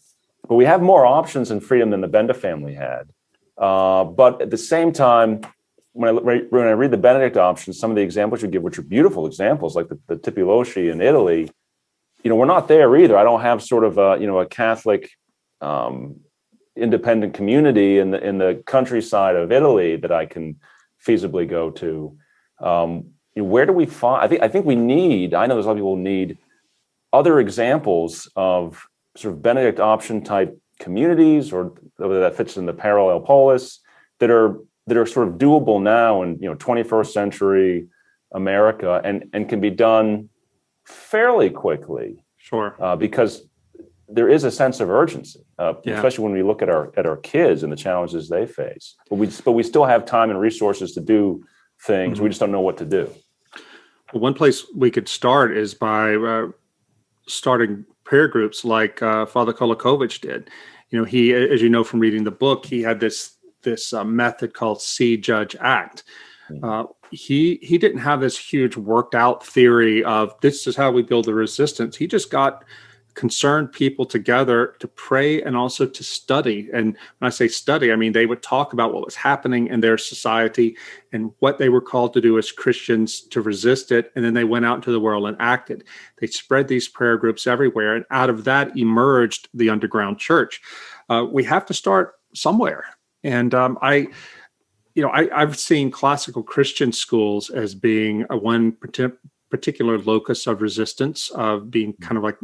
But we have more options and freedom than the Benda family had. But at the same time, when I read the Benedict Option, some of the examples you give, which are beautiful examples, like the Tipiloshi in Italy, we're not there either. I don't have sort of a Catholic independent community in the countryside of Italy that I can feasibly go to. Where do we find? I think we need. I know there's a lot of people who need other examples of sort of Benedict Option type communities, or whether that fits in the parallel polis, that are sort of doable now in 21st century America, and can be done fairly quickly. Sure. Because there is a sense of urgency, especially when we look at our kids and the challenges they face. But we still have time and resources to do things. We just don't know what to do. Well, one place we could start is by starting prayer groups like Father Kolakovich did. He, as you know from reading the book, he had this method called See, Judge, Act. He didn't have this huge worked out theory of this is how we build the resistance. He just got concerned people together to pray and also to study. And when I say study, I mean they would talk about what was happening in their society and what they were called to do as Christians to resist it. And then they went out into the world and acted. They spread these prayer groups everywhere. And out of that emerged the underground church. We have to start somewhere. And I've seen classical Christian schools as being one particular locus of resistance, of being kind of like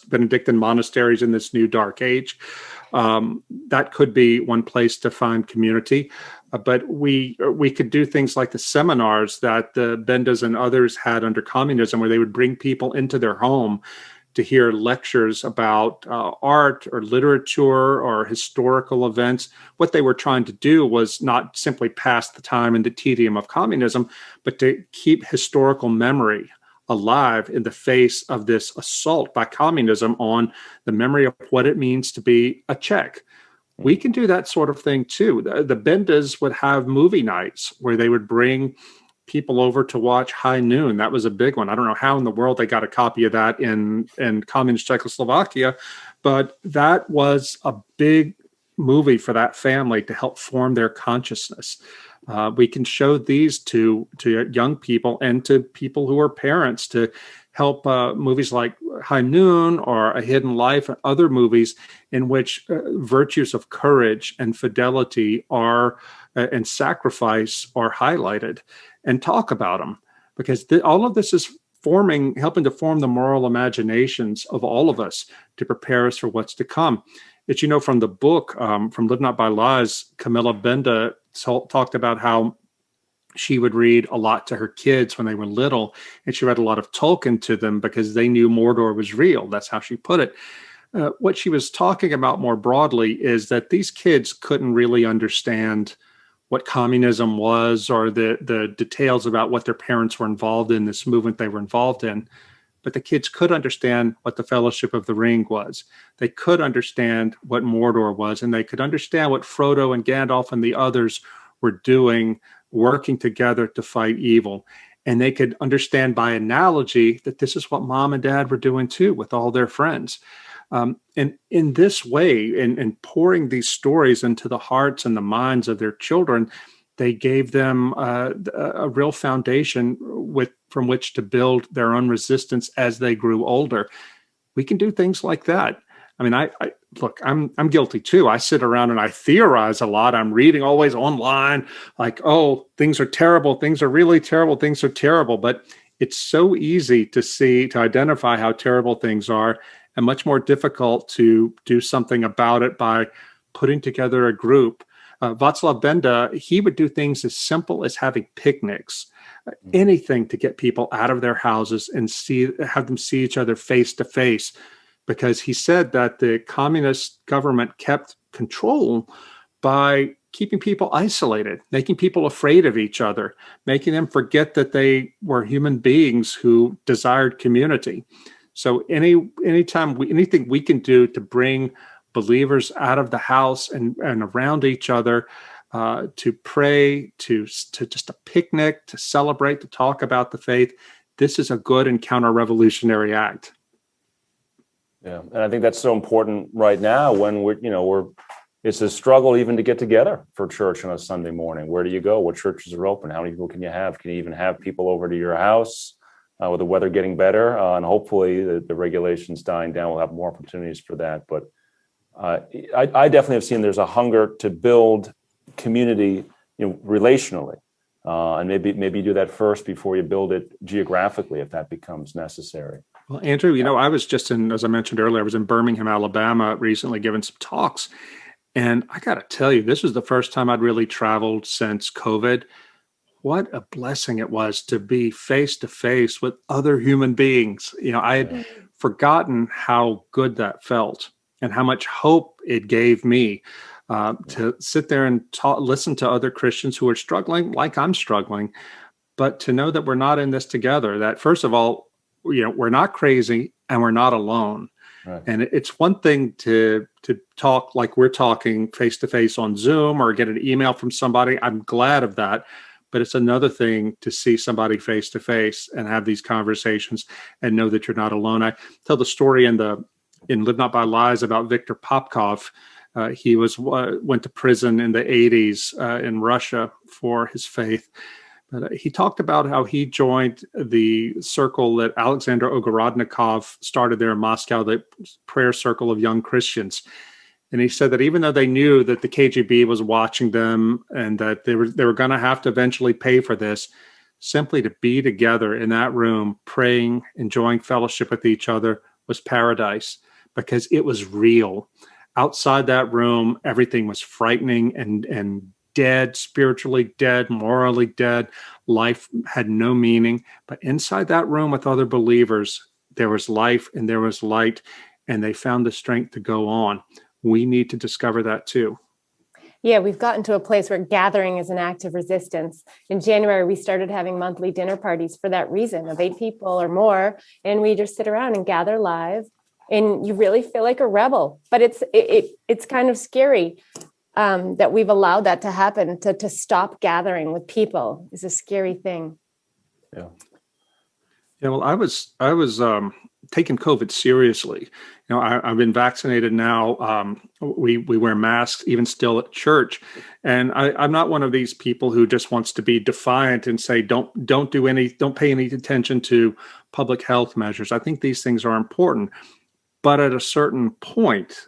Benedictine monasteries in this new dark age. That could be one place to find community. But we could do things like the seminars that the Bendas and others had under communism, where they would bring people into their home to hear lectures about art or literature or historical events. What they were trying to do was not simply pass the time in the tedium of communism, but to keep historical memory alive in the face of this assault by communism on the memory of what it means to be a Czech. We can do that sort of thing too. The Bendas would have movie nights where they would bring people over to watch High Noon. That was a big one. I don't know how in the world they got a copy of that in communist Czechoslovakia, but that was a big movie for that family to help form their consciousness. We can show these to young people and to people who are parents to help movies like High Noon or A Hidden Life and other movies in which virtues of courage and fidelity and sacrifice are highlighted, and talk about them, because all of this is helping to form the moral imaginations of all of us to prepare us for what's to come. As you know from the book, from Live Not by Lies, Camilla Benda talked about how she would read a lot to her kids when they were little, and she read a lot of Tolkien to them because they knew Mordor was real. That's how she put it. What she was talking about more broadly is that these kids couldn't really understand what communism was or the details about what their parents were involved in, this movement they were involved in. But the kids could understand what the Fellowship of the Ring was. They could understand what Mordor was, and they could understand what Frodo and Gandalf and the others were doing, working together to fight evil. And they could understand by analogy that this is what mom and dad were doing too with all their friends. And in this way, in pouring these stories into the hearts and the minds of their children, they gave them a real foundation from which to build their own resistance as they grew older. We can do things like that. I mean, look, I'm guilty too. I sit around and I theorize a lot. I'm reading always online, like, oh, things are terrible. Things are really terrible. Things are terrible. But it's so easy to identify how terrible things are, and much more difficult to do something about it by putting together a group. Václav Benda, he would do things as simple as having picnics, anything to get people out of their houses and have them see each other face to face, because he said that the communist government kept control by keeping people isolated, making people afraid of each other, making them forget that they were human beings who desired community. So anything we can do to bring believers out of the house and around each other, to pray, to just a picnic, to celebrate, to talk about the faith, this is a good and counter-revolutionary act. Yeah, and I think that's so important right now when it's a struggle even to get together for church on a Sunday morning. Where do you go? What churches are open? How many people can you have? Can you even have people over to your house with the weather getting better? And hopefully the regulations dying down, we'll have more opportunities for that. But I definitely have seen there's a hunger to build community, relationally. And maybe do that first before you build it geographically, if that becomes necessary. Well, Andrew, I was just as I mentioned earlier, I was in Birmingham, Alabama recently giving some talks. And I got to tell you, this was the first time I'd really traveled since COVID. What a blessing it was to be face to face with other human beings. I had forgotten how good that felt and how much hope it gave me to sit there and listen to other Christians who are struggling like I'm struggling, but to know that we're not in this together, that first of all, we're not crazy and we're not alone. Right. And it's one thing to talk like we're talking face to face on Zoom or get an email from somebody. I'm glad of that. But it's another thing to see somebody face to face and have these conversations and know that you're not alone. I tell the story in Live Not by Lies about Viktor Popkov. He went to prison in the 80s in Russia for his faith. But he talked about how he joined the circle that Alexander Ogorodnikov started there in Moscow, the prayer circle of young Christians. And he said that even though they knew that the KGB was watching them and that they were going to have to eventually pay for this, simply to be together in that room, praying, enjoying fellowship with each other was paradise because it was real. Outside that room, everything was frightening and dead, spiritually dead, morally dead. Life had no meaning. But inside that room with other believers, there was life and there was light, and they found the strength to go on. We need to discover that too. Yeah, we've gotten to a place where gathering is an act of resistance. In January, we started having monthly dinner parties for that reason of 8 people or more, and we just sit around and gather live, and you really feel like a rebel. But it's kind of scary that we've allowed that to happen. To stop gathering with people is a scary thing. Yeah. Yeah. Well, I was taking COVID seriously. I've been vaccinated now. We wear masks even still at church, and I'm not one of these people who just wants to be defiant and say don't pay any attention to public health measures. I think these things are important. But at a certain point,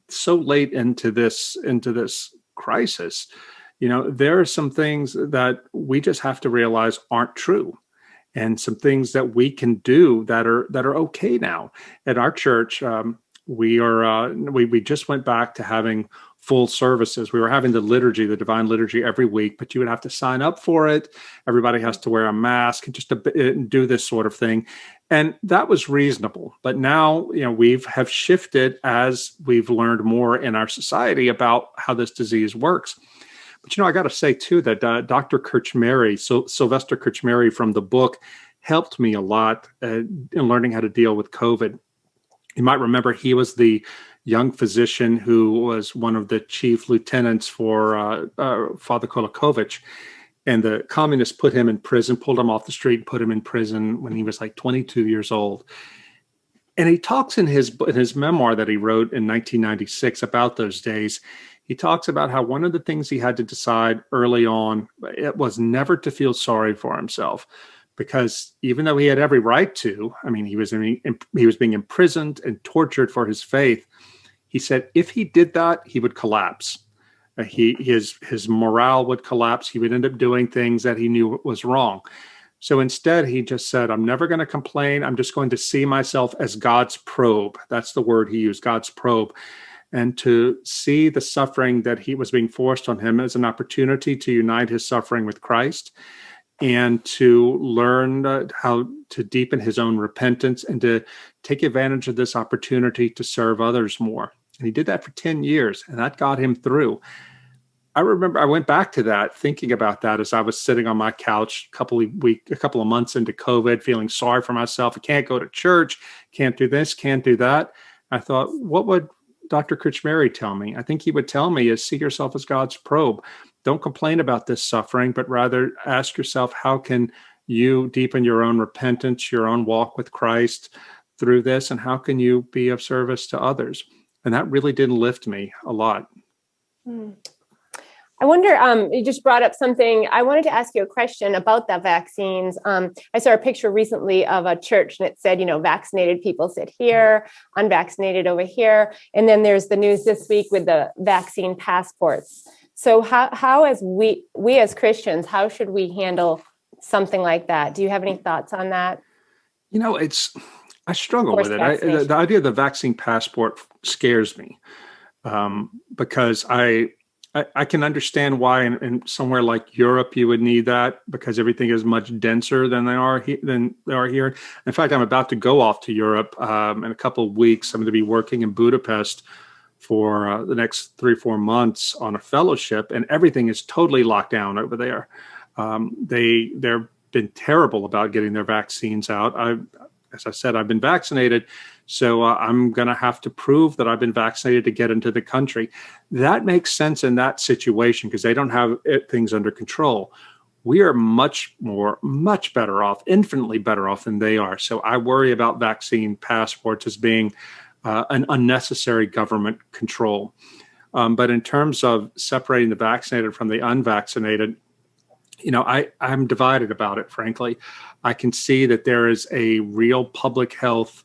so late into this crisis, there are some things that we just have to realize aren't true, and some things that we can do that are okay now. At our church, we just went back to having full services. We were having the divine liturgy every week, but you would have to sign up for it. Everybody has to wear a mask and just to do this sort of thing. And that was reasonable. But now, we have shifted as we've learned more in our society about how this disease works. But, I got to say, too, that Dr. Kirchmary, Sylvester Kirchmary from the book, helped me a lot in learning how to deal with COVID. You might remember he was the young physician who was one of the chief lieutenants for Father Kolakovich. And the communists put him in prison, pulled him off the street, put him in prison when he was like 22 years old. And he talks in his memoir that he wrote in 1996 about those days. He talks about how one of the things he had to decide early on, it was never to feel sorry for himself, because even though he had every right to, he was being imprisoned and tortured for his faith. He said if he did that, he would collapse. His morale would collapse. He would end up doing things that he knew was wrong. So instead, he just said, I'm never going to complain. I'm just going to see myself as God's probe. That's the word he used, God's probe. And to see the suffering that he was being forced on him as an opportunity to unite his suffering with Christ, and to learn how to deepen his own repentance and to take advantage of this opportunity to serve others more. And he did that for 10 years, and that got him through. I remember I went back to that, thinking about that as I was sitting on my couch a couple of months into COVID, feeling sorry for myself. I can't go to church, can't do this, can't do that. I thought, what would Dr. Critchmary tell me? I think he would tell me is see yourself as God's probe. Don't complain about this suffering, but rather ask yourself, how can you deepen your own repentance, your own walk with Christ through this, and how can you be of service to others? And that really did lift me a lot. I wonder, you just brought up something. I wanted to ask you a question about the vaccines. I saw a picture recently of a church and it said, vaccinated people sit here, unvaccinated over here. And then there's the news this week with the vaccine passports. So how as we as Christians, how should we handle something like that? Do you have any thoughts on that? I struggle with it. The idea of the vaccine passport scares me because I can understand why in somewhere like Europe you would need that because everything is much denser than they are here. In fact, I'm about to go off to Europe in a couple of weeks. I'm going to be working in Budapest for the next 3-4 months on a fellowship, and everything is totally locked down over there. They've been terrible about getting their vaccines out. As I said, I've been vaccinated, so I'm going to have to prove that I've been vaccinated to get into the country. That makes sense in that situation because they don't have things under control. We are much better off, infinitely better off than they are. So I worry about vaccine passports as being an unnecessary government control. But in terms of separating the vaccinated from the unvaccinated, I'm divided about it, frankly. I can see that there is a real public health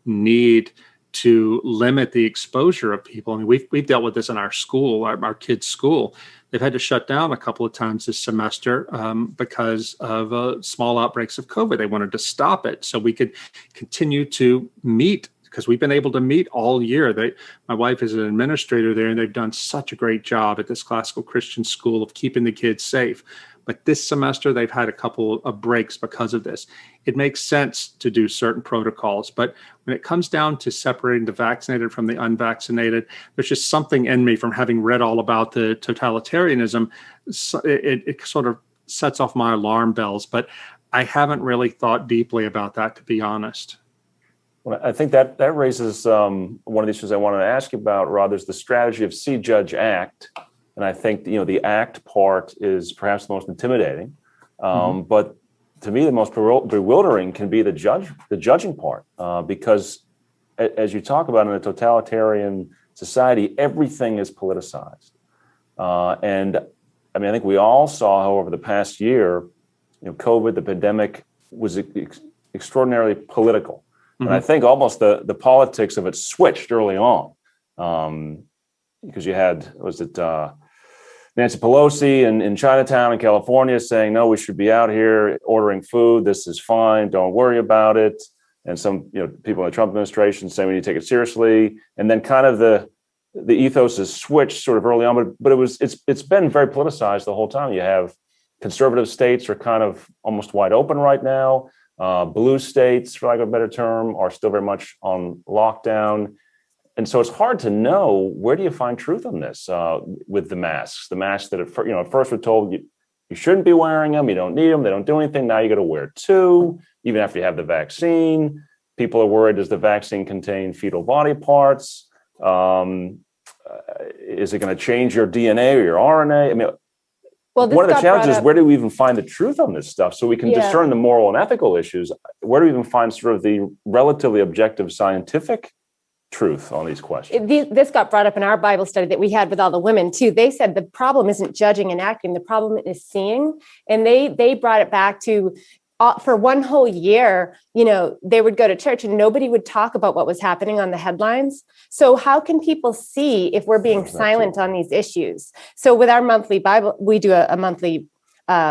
need to limit the exposure of people. I mean, we've dealt with this in our school, our kids' school. They've had to shut down a couple of times this semester because of small outbreaks of COVID. They wanted to stop it so we could continue to meet because we've been able to meet all year. My wife is an administrator there, and they've done such a great job at this classical Christian school of keeping the kids safe. But this semester, they've had a couple of breaks because of this. It makes sense to do certain protocols. But when it comes down to separating the vaccinated from the unvaccinated, there's just something in me from having read all about the totalitarianism. It sort of sets off my alarm bells. But I haven't really thought deeply about that, to be honest. Well, I think that raises one of the issues I wanted to ask you about, Rod. There's the strategy of see, judge, act. And I think, the act part is perhaps the most intimidating. But to me, the most bewildering can be the judging part, because as you talk about in a totalitarian society, everything is politicized. And I mean, I think we all saw how over the past year, COVID, the pandemic was extraordinarily political. And I think almost the politics of it switched early on. Because you had, Nancy Pelosi in Chinatown in California saying, no, we should be out here ordering food. This is fine. Don't worry about it. And some people in the Trump administration saying we need to take it seriously. And then kind of the ethos has switched sort of early on, but it's been very politicized the whole time. You have conservative states are kind of almost wide open right now. Blue states, for lack of a better term, are still very much on lockdown. And so it's hard to know, where do you find truth on this with the masks that at first we're told you shouldn't be wearing them, you don't need them, they don't do anything. Now you got to wear two, even after you have the vaccine. People are worried, does the vaccine contain fetal body parts? Is it going to change your DNA or your RNA? I mean, one of the challenges is, where do we even find the truth on this stuff so we can discern the moral and ethical issues? Where do we even find sort of the relatively objective scientific truth on these questions? This got brought up in our Bible study that we had with all the women too. They said the problem isn't judging and acting, the problem is seeing. And they brought it back to for one whole year, they would go to church and nobody would talk about what was happening on the headlines. So how can people see if we're being silent on these issues? So with our monthly Bible, we do a monthly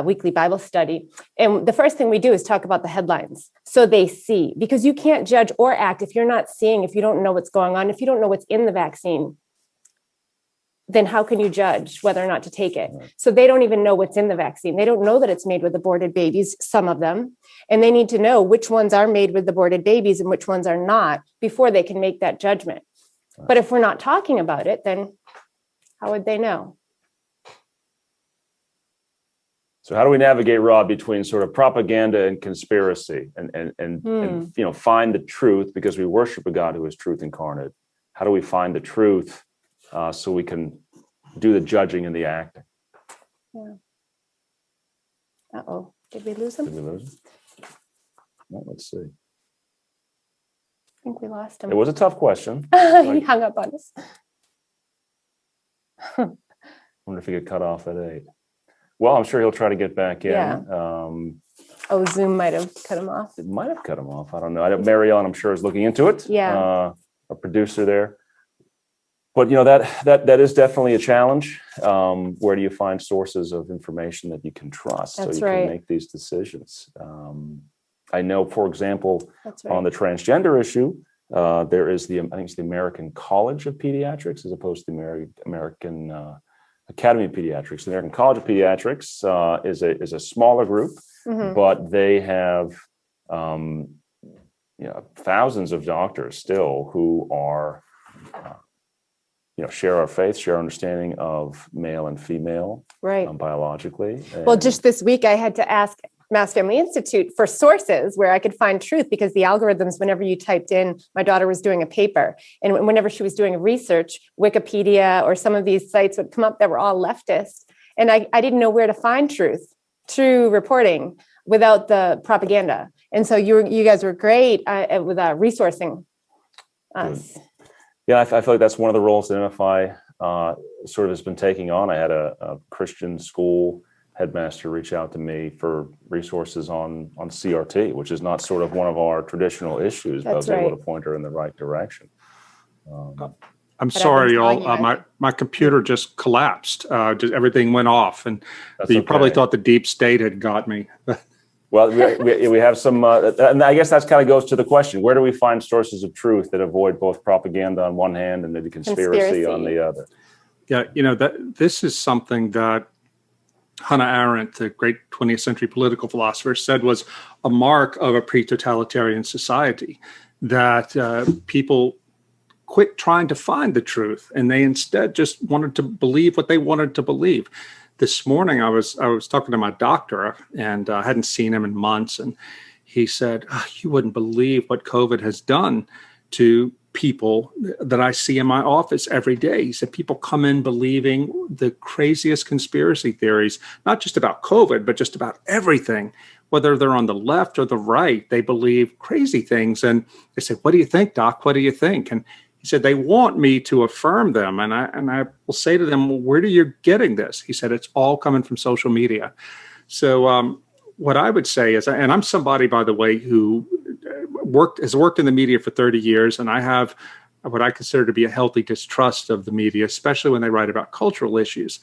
weekly Bible study. And the first thing we do is talk about the headlines so they see, because you can't judge or act if you're not seeing, if you don't know what's going on, if you don't know what's in the vaccine, then how can you judge whether or not to take it? So they don't even know what's in the vaccine. They don't know that it's made with aborted babies, some of them, and they need to know which ones are made with aborted babies and which ones are not before they can make that judgment. But if we're not talking about it, then how would they know? So how do we navigate, Rod, between sort of propaganda and conspiracy and find the truth, because we worship a God who is truth incarnate? How do we find the truth so we can do the judging and the acting? Yeah. Uh-oh. Did we lose him? Did we lose him? Well, let's see. I think we lost him. It was a tough question. He hung up on us. I wonder if he get cut off at 8. Well, I'm sure he'll try to get back in. Yeah. Zoom might have cut him off. It might have cut him off. I don't know. Marianne, I'm sure, is looking into it. Yeah. A producer there. But that is definitely a challenge. Where do you find sources of information that you can trust That's so you right. can make these decisions? I know, for example, That's right. on the transgender issue, there is I think it's the American College of Pediatrics as opposed to the American Academy of Pediatrics. The American College of Pediatrics is a smaller group, but they have thousands of doctors still who are share our faith, share our understanding of male and female, Right. Biologically. Well, just this week, I had to ask Mass Family Institute for sources where I could find truth, because the algorithms, whenever you typed in, my daughter was doing a paper, and whenever she was doing research, Wikipedia or some of these sites would come up that were all leftist. And I didn't know where to find true reporting without the propaganda. And so you guys were great with resourcing us. Yeah, I feel like that's one of the roles that MFI sort of has been taking on. I had a Christian school headmaster reach out to me for resources on CRT, which is not sort of one of our traditional issues, but I was able to point her in the right direction. I'm sorry, y'all. My computer just collapsed. Just everything went off, and you probably thought the deep state had got me. Well, we have some, and I guess that's kind of goes to the question: where do we find sources of truth that avoid both propaganda on one hand and maybe conspiracy on the other? Yeah, this is something that Hannah Arendt, the great 20th century political philosopher, said was a mark of a pre-totalitarian society, that people quit trying to find the truth and they instead just wanted to believe what they wanted to believe. This morning, I was talking to my doctor, and I hadn't seen him in months, and he said, "You wouldn't believe what COVID has done to people that I see in my office every day." He said, people come in believing the craziest conspiracy theories, not just about COVID, but just about everything. Whether they're on the left or the right, they believe crazy things. And they say, "What do you think, Doc? What do you think?" And he said, they want me to affirm them. And I will say to them, "Well, where are you getting this?" He said, "It's all coming from social media." So what I would say is, and I'm somebody, by the way, who has worked in the media for 30 years, and I have what I consider to be a healthy distrust of the media, especially when they write about cultural issues.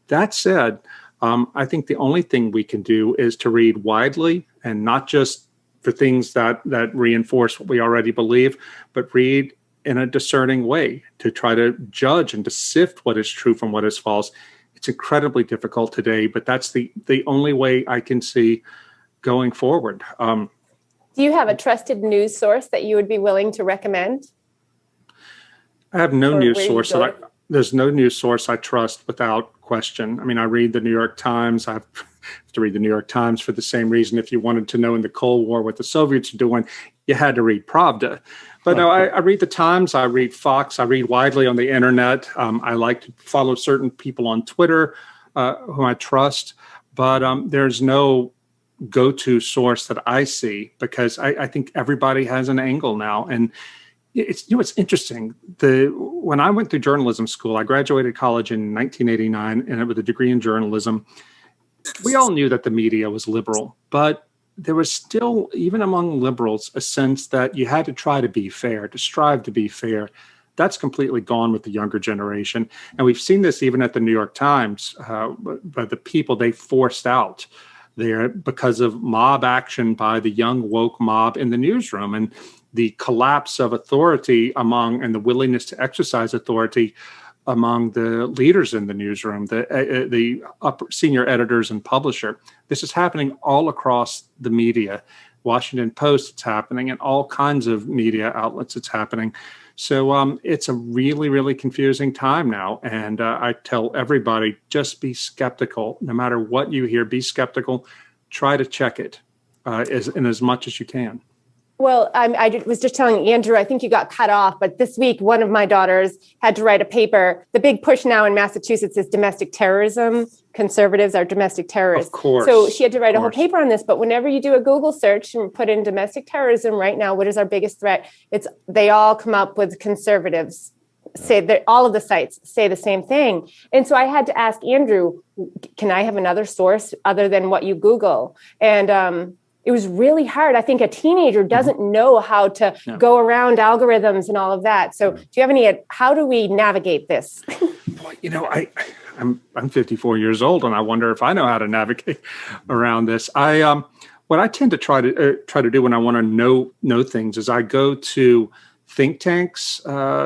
That said, I think the only thing we can do is to read widely, and not just for things that reinforce what we already believe, but read in a discerning way to try to judge and to sift what is true from what is false. It's incredibly difficult today, but that's the only way I can see going forward. Do you have a trusted news source that you would be willing to recommend? I have no news source. There's no news source I trust without question. I mean, I read the New York Times. I have to read the New York Times for the same reason. If you wanted to know in the Cold War what the Soviets are doing, you had to read Pravda. But no, I read the Times. I read Fox. I read widely on the internet. I like to follow certain people on Twitter whom I trust. But there's no go-to source that I see, because I think everybody has an angle now. And it's interesting. When I went through journalism school, I graduated college in 1989, and with a degree in journalism. We all knew that the media was liberal, but there was still, even among liberals, a sense that you had to try to be fair, to strive to be fair. That's completely gone with the younger generation. And we've seen this even at the New York Times, by the people they forced out there because of mob action by the young woke mob in the newsroom, and the collapse of authority and the willingness to exercise authority among the leaders in the newsroom, the upper senior editors and publisher. This is happening all across the media. Washington Post, it's happening, and all kinds of media outlets, it's happening. So it's a really, really confusing time now. And I tell everybody, just be skeptical. No matter what you hear, be skeptical. Try to check it as much as you can. Well, I was just telling Andrew, I think you got cut off, but this week, one of my daughters had to write a paper. The big push now in Massachusetts is domestic terrorism. Conservatives are domestic terrorists. Of course. So she had to write a whole paper on this. But whenever you do a Google search and put in domestic terrorism right now, what is our biggest threat? They all come up with conservatives. Say that all of the sites say the same thing. And so I had to ask Andrew, can I have another source other than what you Google? And it was really hard. I think a teenager doesn't know how to go around algorithms and all of that. So do you have how do we navigate this? Boy, I'm 54 years old, and I wonder if I know how to navigate around this. What I tend to try to do when I want to know things is I go to think tanks,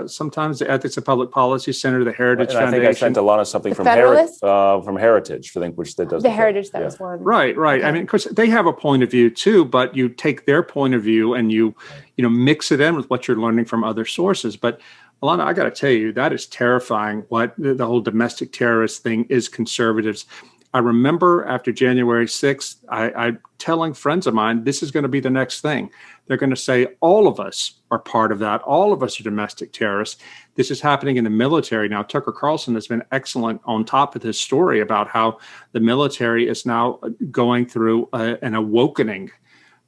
sometimes the Ethics and Public Policy Center, the Heritage Foundation. I think I sent a lot of something from Heritage, I think, which that does. The Heritage, that was one. Right. Okay. I mean, of course, they have a point of view too, but you take their point of view and you mix it in with what you're learning from other sources. But Alana, I got to tell you, that is terrifying. What the whole domestic terrorist thing is conservatives. I remember after January 6th, I telling friends of mine, this is going to be the next thing. They're going to say, all of us are part of that. All of us are domestic terrorists. This is happening in the military now. Tucker Carlson has been excellent on top of his story about how the military is now going through an awakening,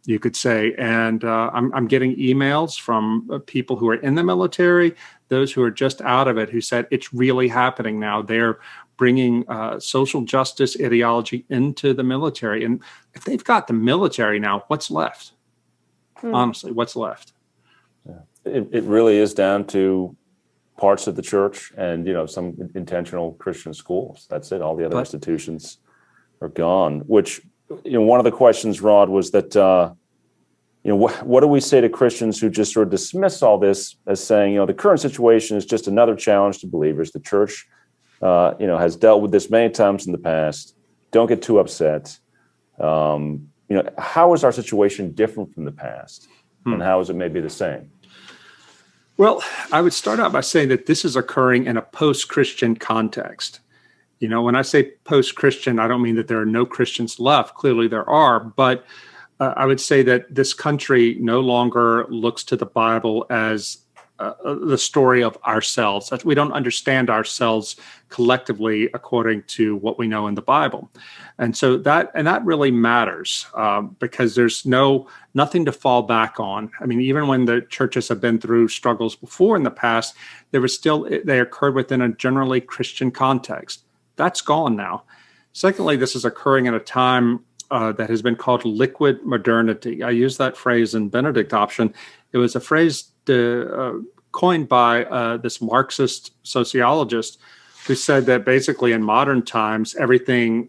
you could say. And I'm getting emails from people who are in the military, those who are just out of it, who said it's really happening now. They're bringing social justice ideology into the military. And if they've got the military now, what's left? Honestly, what's left? Yeah. It really is down to parts of the church and, some intentional Christian schools. That's it. All the other institutions are gone, which, one of the questions, Rod, was that, what do we say to Christians who just sort of dismiss all this as saying, the current situation is just another challenge to believers. The church has dealt with this many times in the past. Don't get too upset. How is our situation different from the past? And how is it maybe the same? Well, I would start out by saying that this is occurring in a post-Christian context. When I say post-Christian, I don't mean that there are no Christians left. Clearly there are, but I would say that this country no longer looks to the Bible as the story of ourselves. We don't understand ourselves collectively according to what we know in the Bible. And so that really matters because there's nothing to fall back on. I mean, even when the churches have been through struggles before in the past, they occurred within a generally Christian context. That's gone now. Secondly, this is occurring at a time that has been called liquid modernity. I use that phrase in Benedict Option. It was a phrase coined by this Marxist sociologist who said that basically in modern times, everything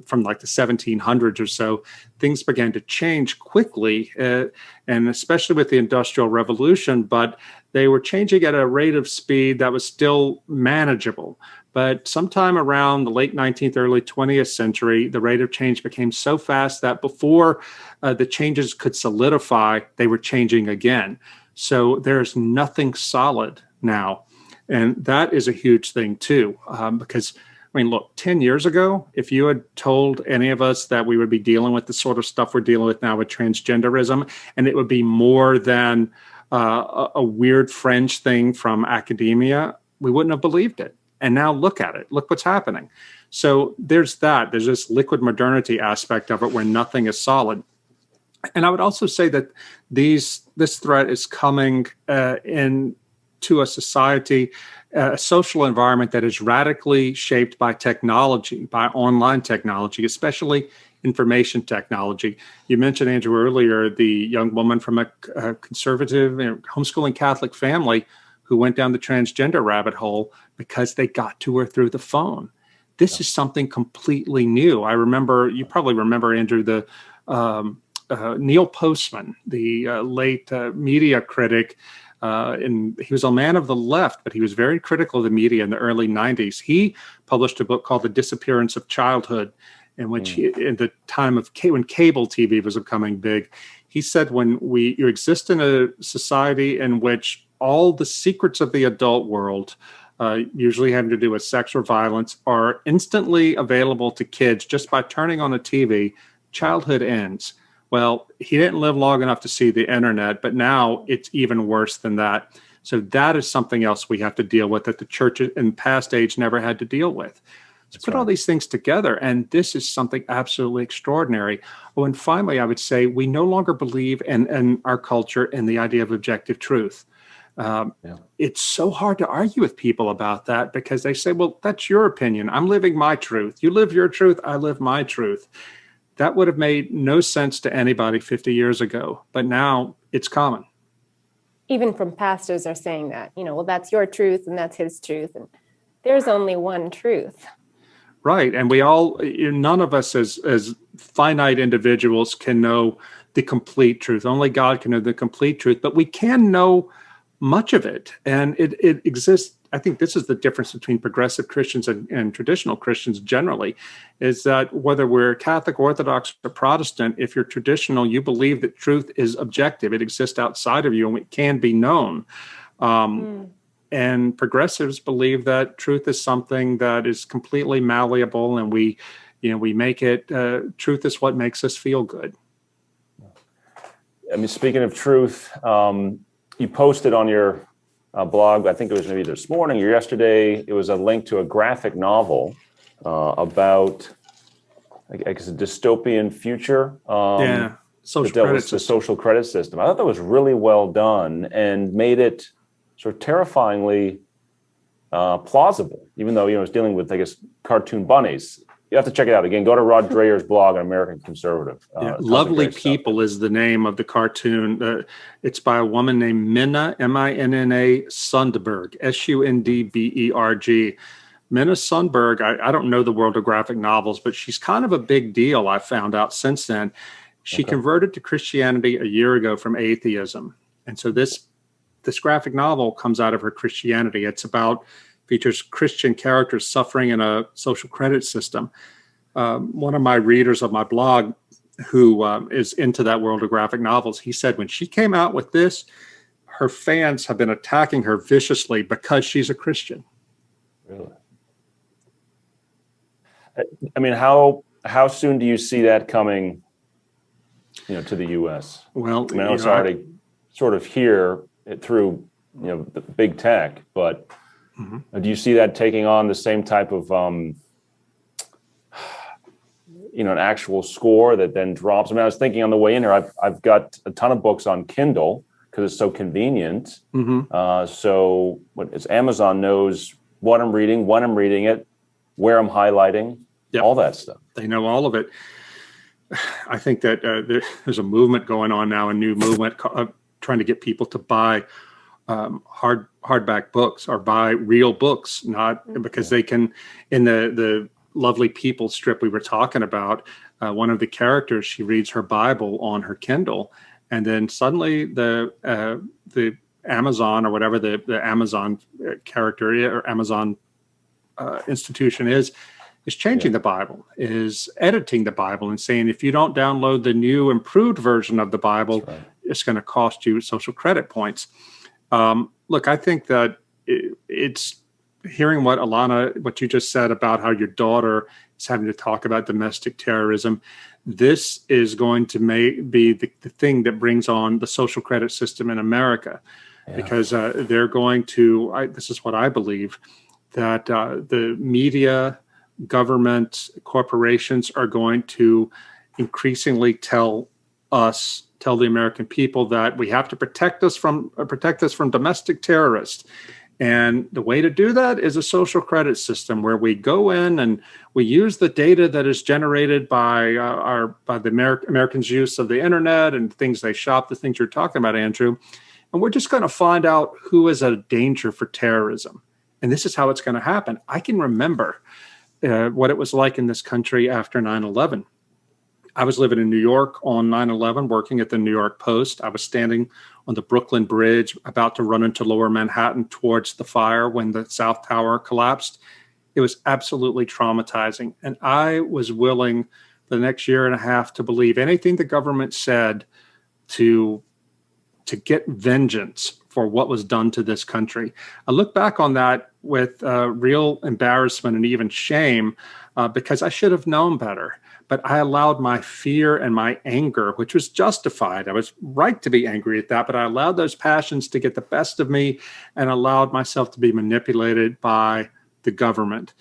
from like the 1700s or so, things began to change quickly, and especially with the Industrial Revolution, but they were changing at a rate of speed that was still manageable. But sometime around the late 19th, early 20th century, the rate of change became so fast that before the changes could solidify, they were changing again. So there's nothing solid now. And that is a huge thing too, because, look, 10 years ago, if you had told any of us that we would be dealing with the sort of stuff we're dealing with now with transgenderism, and it would be more than a weird fringe thing from academia, we wouldn't have believed it. And now look at it. Look what's happening. So there's that. There's this liquid modernity aspect of it where nothing is solid. And I would also say that this threat is coming into a society, a social environment that is radically shaped by technology, by online technology, especially information technology. You mentioned, Andrew, earlier, the young woman from a conservative homeschooling Catholic family who went down the transgender rabbit hole because they got to her through the phone. This is something completely new. You probably remember, Andrew, the Neil Postman, the late media critic, and he was a man of the left, but he was very critical of the media in the early 90s. He published a book called The Disappearance of Childhood, in which in the time of when cable TV was becoming big, He said, when you exist in a society in which all the secrets of the adult world, usually having to do with sex or violence, are instantly available to kids just by turning on the TV, childhood ends. Well, he didn't live long enough to see the internet, but now it's even worse than that. So that is something else we have to deal with that the church in past age never had to deal with. So put all these things together, and this is something absolutely extraordinary. Oh, and finally, I would say we no longer believe in our culture in the idea of objective truth. It's so hard to argue with people about that because they say, well, that's your opinion. I'm living my truth. You live your truth. I live my truth. That would have made no sense to anybody 50 years ago, but now it's common. Even from pastors are saying that, well, that's your truth and that's his truth. And there's only one truth. Right. And we all, none of us as finite individuals can know the complete truth. Only God can know the complete truth, but we can know much of it. And it exists. I think this is the difference between progressive Christians and traditional Christians generally, is that whether we're Catholic, Orthodox, or Protestant, if you're traditional, you believe that truth is objective. It exists outside of you and it can be known. And progressives believe that truth is something that is completely malleable, and we make it, truth is what makes us feel good. I mean, speaking of truth, you posted on your blog, I think it was maybe this morning or yesterday, it was a link to a graphic novel about, I guess, a dystopian future. The social credit system. I thought that was really well done and made it sort of terrifyingly plausible, even though, it's dealing with, I guess, cartoon bunnies. You have to check it out. Again, go to Rod Dreher's blog on American Conservative. Lovely People is the name of the cartoon. It's by a woman named Minna, Minna Sundberg, Sundberg. Minna Sundberg, I don't know the world of graphic novels, but she's kind of a big deal, I found out since then. She converted to Christianity a year ago from atheism. And so this graphic novel comes out of her Christianity. Features Christian characters suffering in a social credit system. One of my readers of my blog, who is into that world of graphic novels, he said when she came out with this, her fans have been attacking her viciously because she's a Christian. Really? I mean, how soon do you see that coming, to the U.S.? Well, I mean, it's already sort of here through, the big tech, but do you see that taking on the same type of, an actual score that then drops? I mean, I was thinking on the way in here, I've got a ton of books on Kindle because it's so convenient. So it's Amazon knows what I'm reading, when I'm reading it, where I'm highlighting, all that stuff. They know all of it. I think that there's a movement going on now, a new movement trying to get people to buy hardback books or buy real books, not because they can. In the Lovely People strip we were talking about, one of the characters, she reads her Bible on her Kindle, and then suddenly the Amazon or whatever the Amazon character or Amazon institution is changing the Bible, is editing the Bible and saying, if you don't download the new improved version of the Bible, it's going to cost you social credit points. Look, I think that it's hearing what Alana, what you just said about how your daughter is having to talk about domestic terrorism. This is going to be the thing that brings on the social credit system in America, because they're going to, this is what I believe, that the media, government, corporations are going to increasingly tell the American people that we have to protect us from domestic terrorists. And the way to do that is a social credit system where we go in and we use the data that is generated by the Americans' use of the internet and things they shop, the things you're talking about, Andrew. And we're just going to find out who is a danger for terrorism. And this is how it's going to happen. I can remember what it was like in this country after 9/11. I was living in New York on 9/11, working at the New York Post. I was standing on the Brooklyn Bridge, about to run into Lower Manhattan towards the fire when the South Tower collapsed. It was absolutely traumatizing. And I was willing for the next year and a half to believe anything the government said to get vengeance for what was done to this country. I look back on that with real embarrassment and even shame because I should have known better. But I allowed my fear and my anger, which was justified. I was right to be angry at that, but I allowed those passions to get the best of me and allowed myself to be manipulated by the government.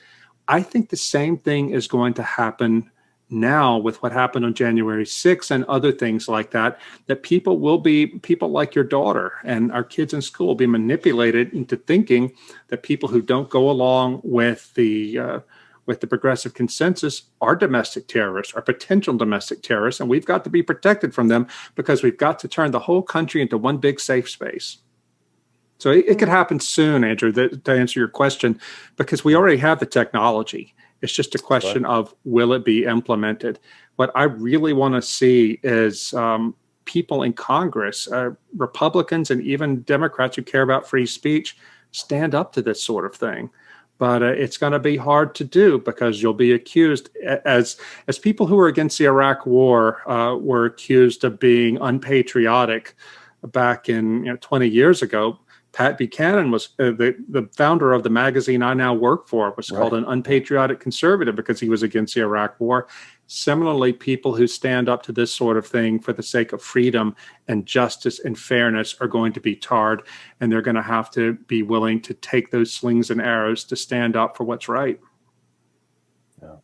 I think the same thing is going to happen now with what happened on January 6th and other things like that, that people like your daughter and our kids in school will be manipulated into thinking that people who don't go along with the progressive consensus are domestic terrorists, are potential domestic terrorists, and we've got to be protected from them because we've got to turn the whole country into one big safe space. So it could happen soon, Andrew, to answer your question, because we already have the technology. It's just a question of will it be implemented? What I really want to see is people in Congress, Republicans and even Democrats who care about free speech, stand up to this sort of thing. But it's going to be hard to do because you'll be accused, as people who were against the Iraq War were accused of being unpatriotic back in 20 years ago. Pat Buchanan was the founder of the magazine I now work for, was called an unpatriotic conservative because he was against the Iraq War. Similarly, people who stand up to this sort of thing for the sake of freedom and justice and fairness are going to be tarred, and they're going to have to be willing to take those slings and arrows to stand up for what's right. Yeah.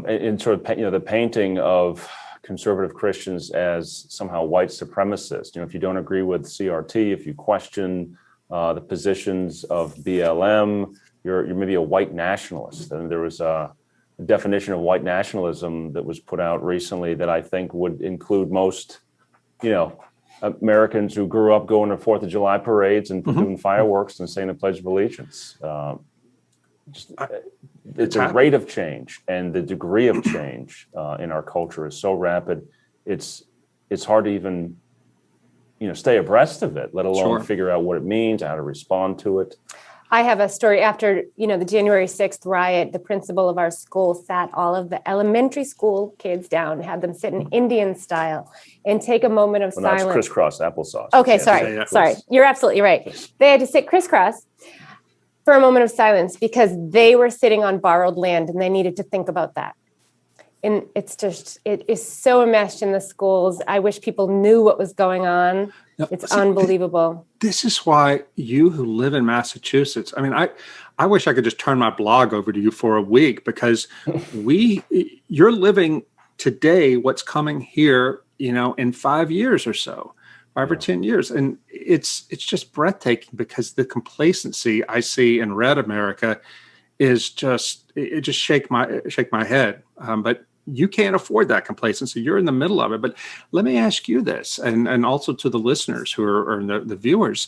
And sort of, the painting of conservative Christians as somehow white supremacists. If you don't agree with CRT, if you question the positions of BLM, you're maybe a white nationalist. And there was a definition of white nationalism that was put out recently that I think would include most, Americans who grew up going to 4th of July parades and doing fireworks and saying the Pledge of Allegiance. It's a rate of change, and the degree of change in our culture is so rapid. It's hard to even stay abreast of it, let alone figure out what it means, how to respond to it. I have a story after, the January 6th riot. The principal of our school sat all of the elementary school kids down, had them sit in Indian style and take a moment of silence. That's crisscross applesauce. Okay, sorry. You're absolutely right. They had to sit crisscross for a moment of silence because they were sitting on borrowed land and they needed to think about that. And it is so enmeshed in the schools. I wish people knew what was going on. It's unbelievable. This is why you who live in Massachusetts, I wish I could just turn my blog over to you for a week because you're living today what's coming here, in 5 years or so. 5 or 10 years. And it's just breathtaking because the complacency I see in red America is just shake my head. But you can't afford that complacency. You're in the middle of it. But let me ask you this, and also to the listeners who are the viewers,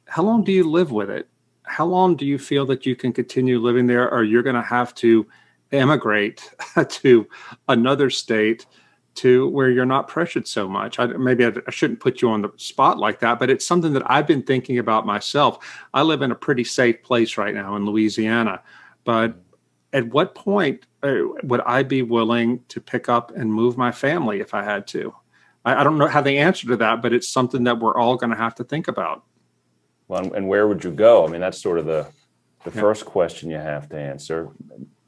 how long do you live with it? How long do you feel that you can continue living there, or you're going to have to emigrate to another state to where you're not pressured so much? I shouldn't put you on the spot like that, but it's something that I've been thinking about myself. I live in a pretty safe place right now in Louisiana, but at what point would I be willing to pick up and move my family if I had to? I don't know how the answer to that, but it's something that we're all going to have to think about. Well, and where would you go? That's sort of the first question you have to answer.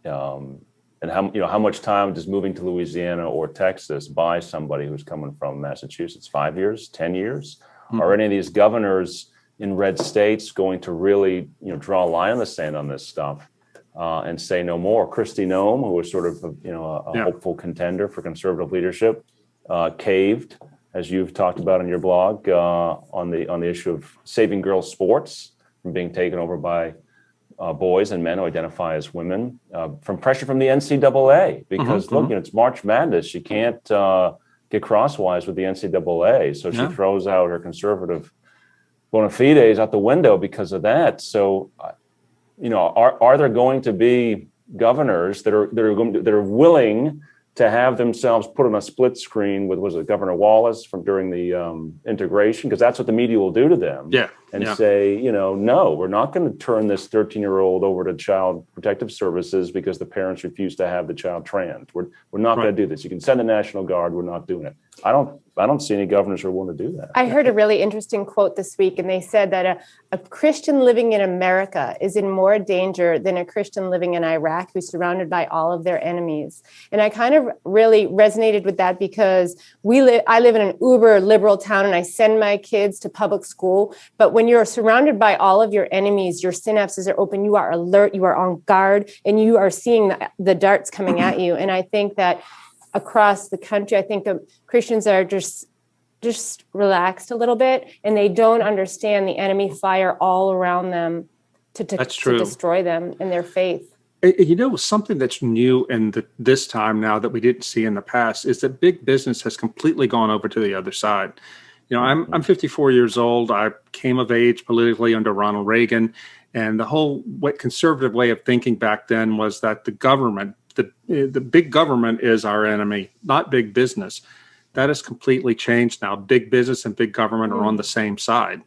And how much time does moving to Louisiana or Texas buy somebody who's coming from Massachusetts? 5 years, 10 years? Mm-hmm. Are any of these governors in red states going to really, draw a line in the sand on this stuff and say no more? Kristi Noem, who was sort of a hopeful contender for conservative leadership, caved, as you've talked about in your blog, on the issue of saving girls' sports from being taken over by boys and men who identify as women, from pressure from the NCAA, because look, it's March Madness. You can't get crosswise with the NCAA. So she throws out her conservative bona fides out the window because of that. So, are there going to be governors that are willing to have themselves put on a split screen with, was it Governor Wallace from during the integration? Because that's what the media will do to them. Say, no, we're not going to turn this 13-year-old over to Child Protective Services because the parents refuse to have the child trans. We're not going to do this. You can send the National Guard. We're not doing it. I don't see any governors who are willing to do that. I heard a really interesting quote this week, and they said that a Christian living in America is in more danger than a Christian living in Iraq who's surrounded by all of their enemies. And I kind of really resonated with that because I live in an uber liberal town and I send my kids to public school. But when you're surrounded by all of your enemies, your synapses are open, you are alert, you are on guard, and you are seeing the darts coming at you. And I think that across the country, I think the Christians are just relaxed a little bit, and they don't understand the enemy fire all around them to destroy them in their faith. You know, something that's new in this time now that we didn't see in the past is that big business has completely gone over to the other side. You know, I'm 54 years old. I came of age politically under Ronald Reagan, and the whole conservative way of thinking back then was that the government, the big government is our enemy, not big business. That has completely changed now. Big business and big government are on the same side.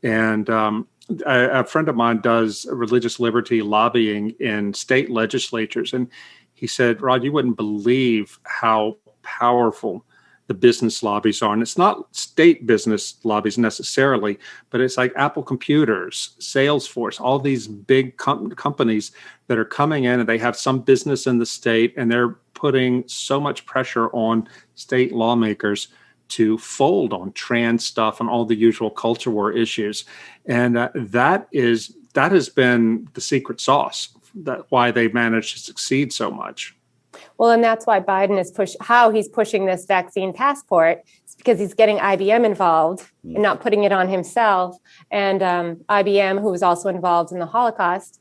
And a friend of mine does religious liberty lobbying in state legislatures. And he said, Rod, you wouldn't believe how powerful the business lobbies are. And it's not state business lobbies necessarily, but it's like Apple Computers, Salesforce, all these big companies that are coming in and they have some business in the state, and they're putting so much pressure on state lawmakers to fold on trans stuff and all the usual culture war issues. And that has been the secret sauce, why they've managed to succeed so much. Well, and that's why Biden is he's pushing this vaccine passport. It's because he's getting IBM involved and not putting it on himself. And IBM, who was also involved in the Holocaust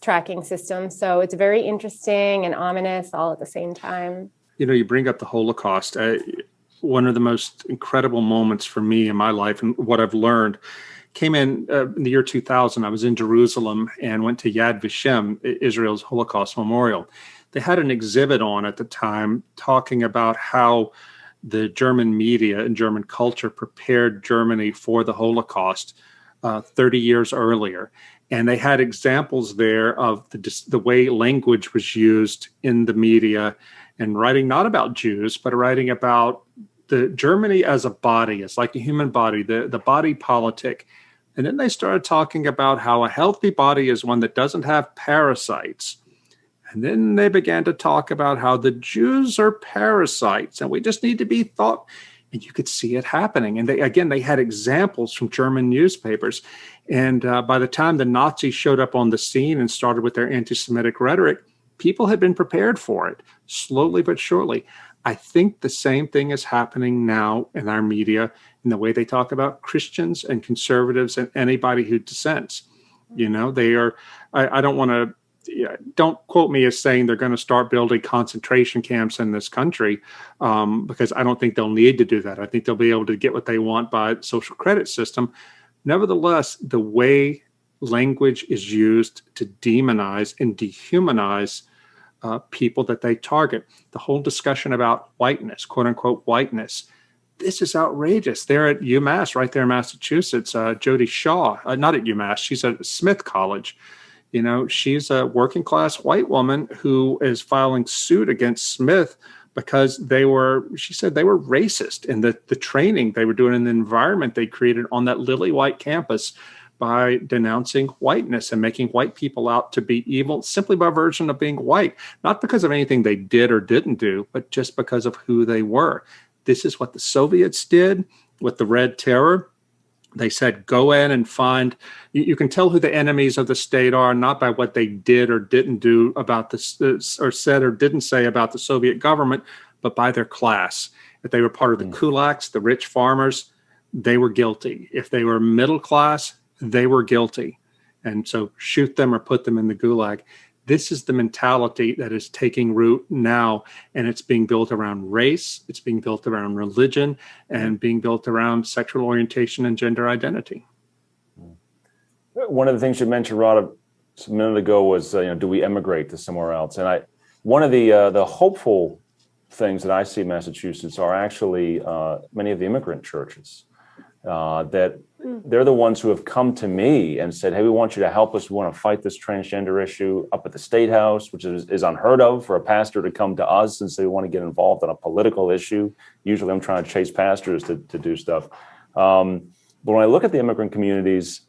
tracking system. So it's very interesting and ominous all at the same time. You know, you bring up the Holocaust. One of the most incredible moments for me in my life and what I've learned came in the year 2000. I was in Jerusalem and went to Yad Vashem, Israel's Holocaust Memorial. They had an exhibit on at the time talking about how the German media and German culture prepared Germany for the Holocaust 30 years earlier. And they had examples there of the way language was used in the media and writing not about Jews, but writing about the Germany as a body. It's like a human body, the body politic. And then they started talking about how a healthy body is one that doesn't have parasites. And then they began to talk about how the Jews are parasites and we just need to be thought. And you could see it happening. And they had examples from German newspapers. And by the time the Nazis showed up on the scene and started with their anti-Semitic rhetoric, people had been prepared for it, slowly but surely. I think the same thing is happening now in our media in the way they talk about Christians and conservatives and anybody who dissents. You know, they are, I don't want to, don't quote me as saying they're going to start building concentration camps in this country because I don't think they'll need to do that. I think they'll be able to get what they want by social credit system. Nevertheless, the way language is used to demonize and dehumanize people that they target, the whole discussion about whiteness, quote unquote whiteness, this is outrageous. They're at UMass, right there in Massachusetts. Jody Shaw, not at UMass, she's at Smith College. You know, she's a working class white woman who is filing suit against Smith because she said they were racist in the training they were doing in the environment they created on that lily white campus by denouncing whiteness and making white people out to be evil simply by virtue of being white, not because of anything they did or didn't do, but just because of who they were. This is what the Soviets did with the Red Terror. They said, go in and find, you can tell who the enemies of the state are, not by what they did or didn't do about this, or said or didn't say about the Soviet government, but by their class. If they were part of the kulaks, the rich farmers, they were guilty. If they were middle class, they were guilty. And so shoot them or put them in the gulag. This is the mentality that is taking root now, and it's being built around race, it's being built around religion, and being built around sexual orientation and gender identity. One of the things you mentioned, Rod, a minute ago was, do we emigrate to somewhere else? And one of the hopeful things that I see in Massachusetts are actually many of the immigrant churches. that they're the ones who have come to me and said, hey, we want you to help us. We want to fight this transgender issue up at the State House, which is unheard of for a pastor to come to us and say, we want to get involved on a political issue. Usually I'm trying to chase pastors to do stuff. But when I look at the immigrant communities,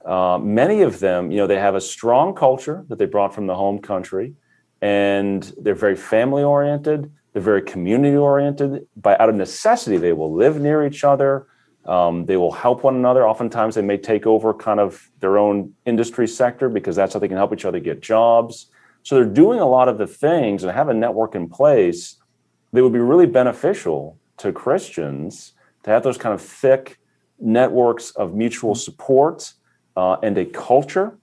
many of them, they have a strong culture that they brought from the home country, and they're very family oriented. They're very community oriented. Out of necessity, they will live near each other. They will help one another. Oftentimes they may take over kind of their own industry sector because that's how they can help each other get jobs. So they're doing a lot of the things and have a network in place that would be really beneficial to Christians to have those kind of thick networks of mutual support and a culture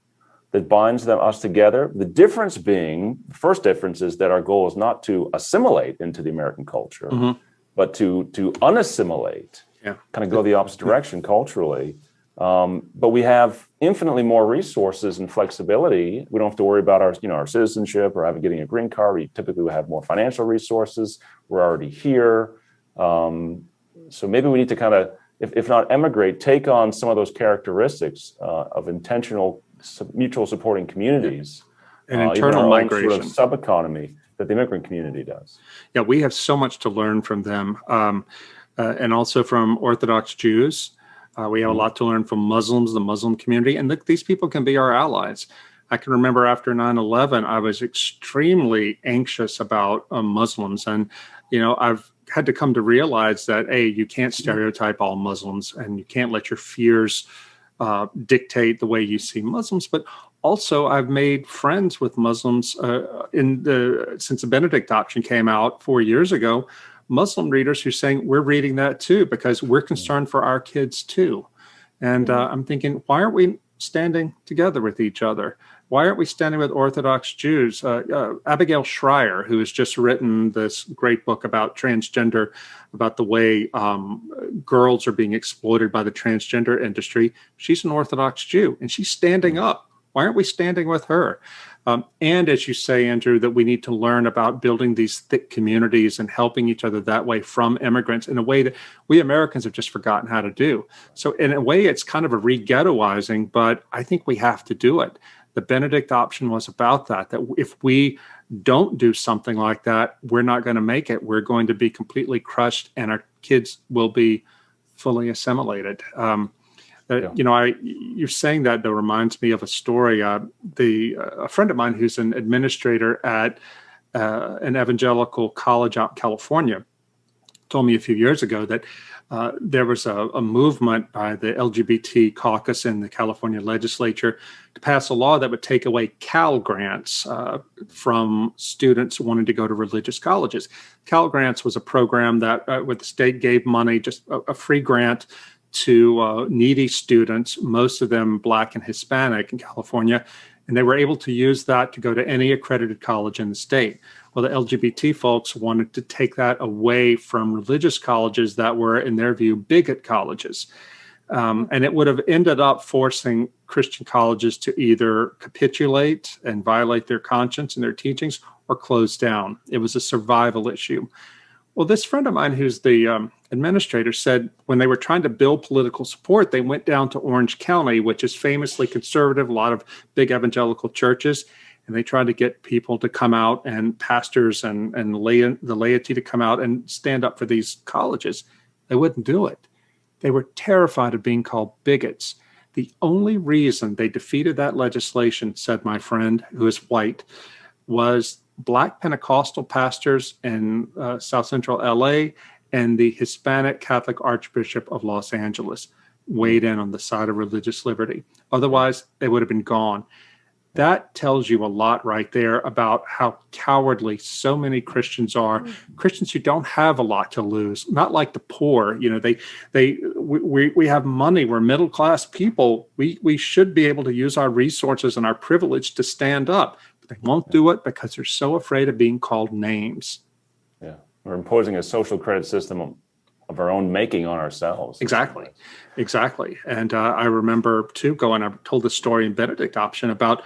that binds us together. The difference being, the first difference is that our goal is not to assimilate into the American culture, but to unassimilate. Kind of go the opposite direction culturally. But we have infinitely more resources and flexibility. We don't have to worry about our citizenship or getting a green card. We typically have more financial resources. We're already here. So maybe we need to kind of, if not emigrate, take on some of those characteristics of intentional mutual supporting communities. And internal migration. Sort of sub-economy that the immigrant community does. Yeah, we have so much to learn from them. And also from Orthodox Jews. We have a lot to learn from Muslims, the Muslim community, and these people can be our allies. I can remember after 9/11, I was extremely anxious about Muslims. And, I've had to come to realize that, you can't stereotype all Muslims and you can't let your fears dictate the way you see Muslims. But also, I've made friends with Muslims since the Benedict Option came out 4 years ago. Muslim readers who are saying, we're reading that too, because we're concerned for our kids too. And I'm thinking, why aren't we standing together with each other? Why aren't we standing with Orthodox Jews? Abigail Schreier, who has just written this great book about transgender, about the way girls are being exploited by the transgender industry. She's an Orthodox Jew, and she's standing up. Why aren't we standing with her? And as you say, Andrew, that we need to learn about building these thick communities and helping each other that way from immigrants in a way that we Americans have just forgotten how to do. So in a way, it's kind of a re-ghettoizing, but I think we have to do it. The Benedict Option was about that if we don't do something like that, we're not going to make it. We're going to be completely crushed and our kids will be fully assimilated. You're saying that, though, reminds me of a story. A friend of mine who's an administrator at an evangelical college out in California told me a few years ago that there was a movement by the LGBT caucus in the California legislature to pass a law that would take away Cal Grants from students wanting to go to religious colleges. Cal Grants was a program that where the state gave money, just a free grant to needy students, most of them Black and Hispanic in California, and they were able to use that to go to any accredited college in the state. Well, the LGBT folks wanted to take that away from religious colleges that were, in their view, bigot colleges. And it would have ended up forcing Christian colleges to either capitulate and violate their conscience and their teachings or close down. It was a survival issue. Well, this friend of mine who's the administrator said when they were trying to build political support, they went down to Orange County, which is famously conservative, a lot of big evangelical churches, and they tried to get people to come out and pastors and the laity to come out and stand up for these colleges. They wouldn't do it. They were terrified of being called bigots. The only reason they defeated that legislation, said my friend, who is white, was Black Pentecostal pastors in South Central LA and the Hispanic Catholic Archbishop of Los Angeles weighed in on the side of religious liberty. Otherwise, they would have been gone. That tells you a lot right there about how cowardly so many Christians are. Christians who don't have a lot to lose, not like the poor. We have money. We're middle class people. We should be able to use our resources and our privilege to stand up. But they won't do it because they're so afraid of being called names. Yeah, we're imposing a social credit system of our own making on ourselves. Exactly. And I remember too I told this story in Benedict Option about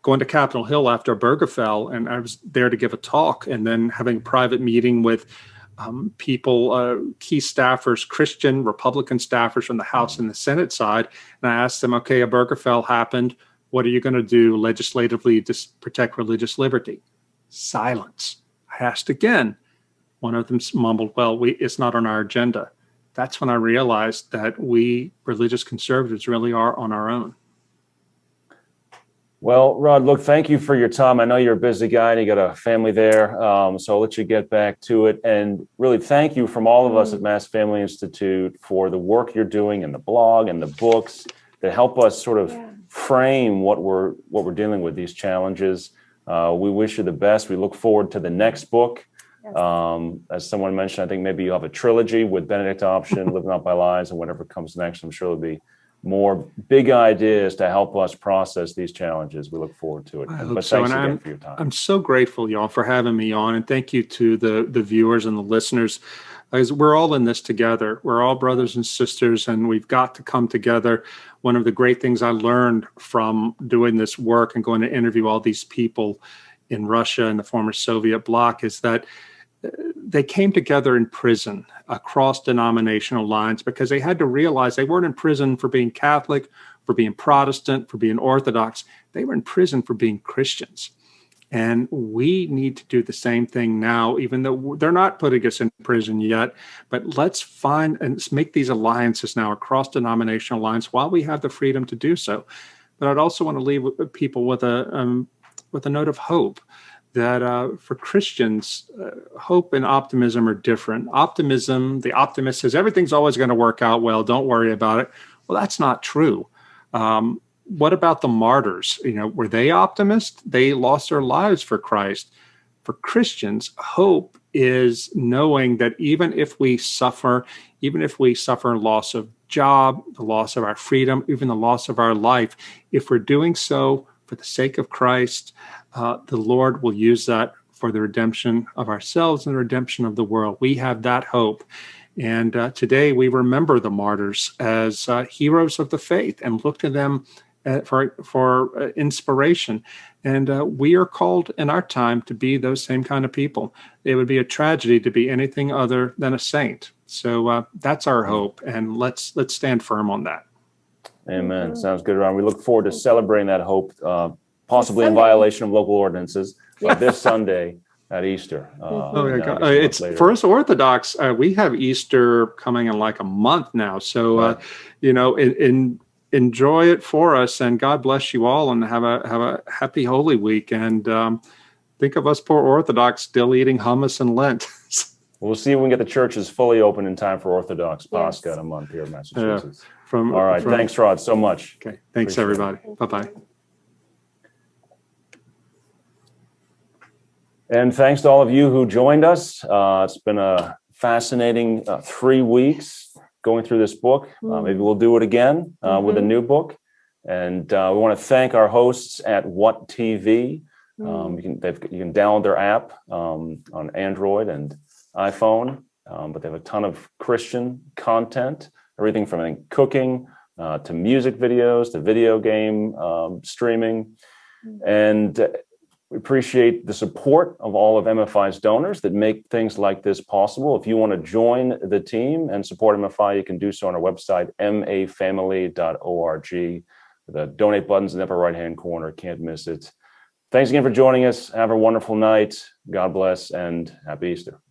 going to Capitol Hill after a burger fell, and I was there to give a talk and then having a private meeting with people, key staffers, Christian Republican staffers from the House and the Senate side. And I asked them, okay, a Obergefell happened. What are you going to do legislatively to protect religious liberty? Silence. I asked again. One of them mumbled, well, it's not on our agenda. That's when I realized that we religious conservatives really are on our own. Well, Rod, look, thank you for your time. I know you're a busy guy and you got a family there, so I'll let you get back to it. And really, thank you from all of us at Mass Family Institute for the work you're doing and the blog and the books that help us sort of frame what we're dealing with, these challenges. We wish you the best. We look forward to the next book. As someone mentioned, I think maybe you have a trilogy with Benedict Option, Living Out My Lives, and whatever comes next. I'm sure there'll be more big ideas to help us process these challenges. We look forward to it. But thanks again for your time. I'm so grateful, y'all, for having me on. And thank you to the viewers and the listeners. Because we're all in this together. We're all brothers and sisters, and we've got to come together. One of the great things I learned from doing this work and going to interview all these people in Russia and the former Soviet bloc is that they came together in prison across denominational lines because they had to realize they weren't in prison for being Catholic, for being Protestant, for being Orthodox. They were in prison for being Christians. And we need to do the same thing now, even though they're not putting us in prison yet. But let's find and make these alliances now across denominational lines while we have the freedom to do so. But I'd also want to leave people with a note of hope. That for Christians, hope and optimism are different. Optimism, the optimist says everything's always going to work out well. Don't worry about it. Well, that's not true. What about the martyrs? Were they optimists? They lost their lives for Christ. For Christians, hope is knowing that even if we suffer loss of job, the loss of our freedom, even the loss of our life, if we're doing so for the sake of Christ, the Lord will use that for the redemption of ourselves and the redemption of the world. We have that hope. And today we remember the martyrs as heroes of the faith and look to them for inspiration. And we are called in our time to be those same kind of people. It would be a tragedy to be anything other than a saint. So that's our hope. And let's stand firm on that. Amen. Sounds good, Ron. We look forward to celebrating that hope, possibly in violation of local ordinances, but this Sunday at Easter. It's for us Orthodox. We have Easter coming in like a month now, so enjoy it for us, and God bless you all, and have a happy Holy Week. And think of us poor Orthodox still eating hummus and Lent. We'll see if we can get the churches fully open in time for Orthodox Pascha in a month here in Massachusetts. All right. Thanks, Rod, so much. Okay. Thanks, everybody. Bye-bye. And thanks to all of you who joined us. It's been a fascinating 3 weeks going through this book. Maybe we'll do it again with a new book. And we want to thank our hosts at What TV. You can download their app on Android and iPhone, but they have a ton of Christian content, everything from cooking to music videos to video game streaming. And we appreciate the support of all of MFI's donors that make things like this possible. If you want to join the team and support MFI, you can do so on our website, mafamily.org. The donate button's in the upper right-hand corner. Can't miss it. Thanks again for joining us. Have a wonderful night. God bless and happy Easter.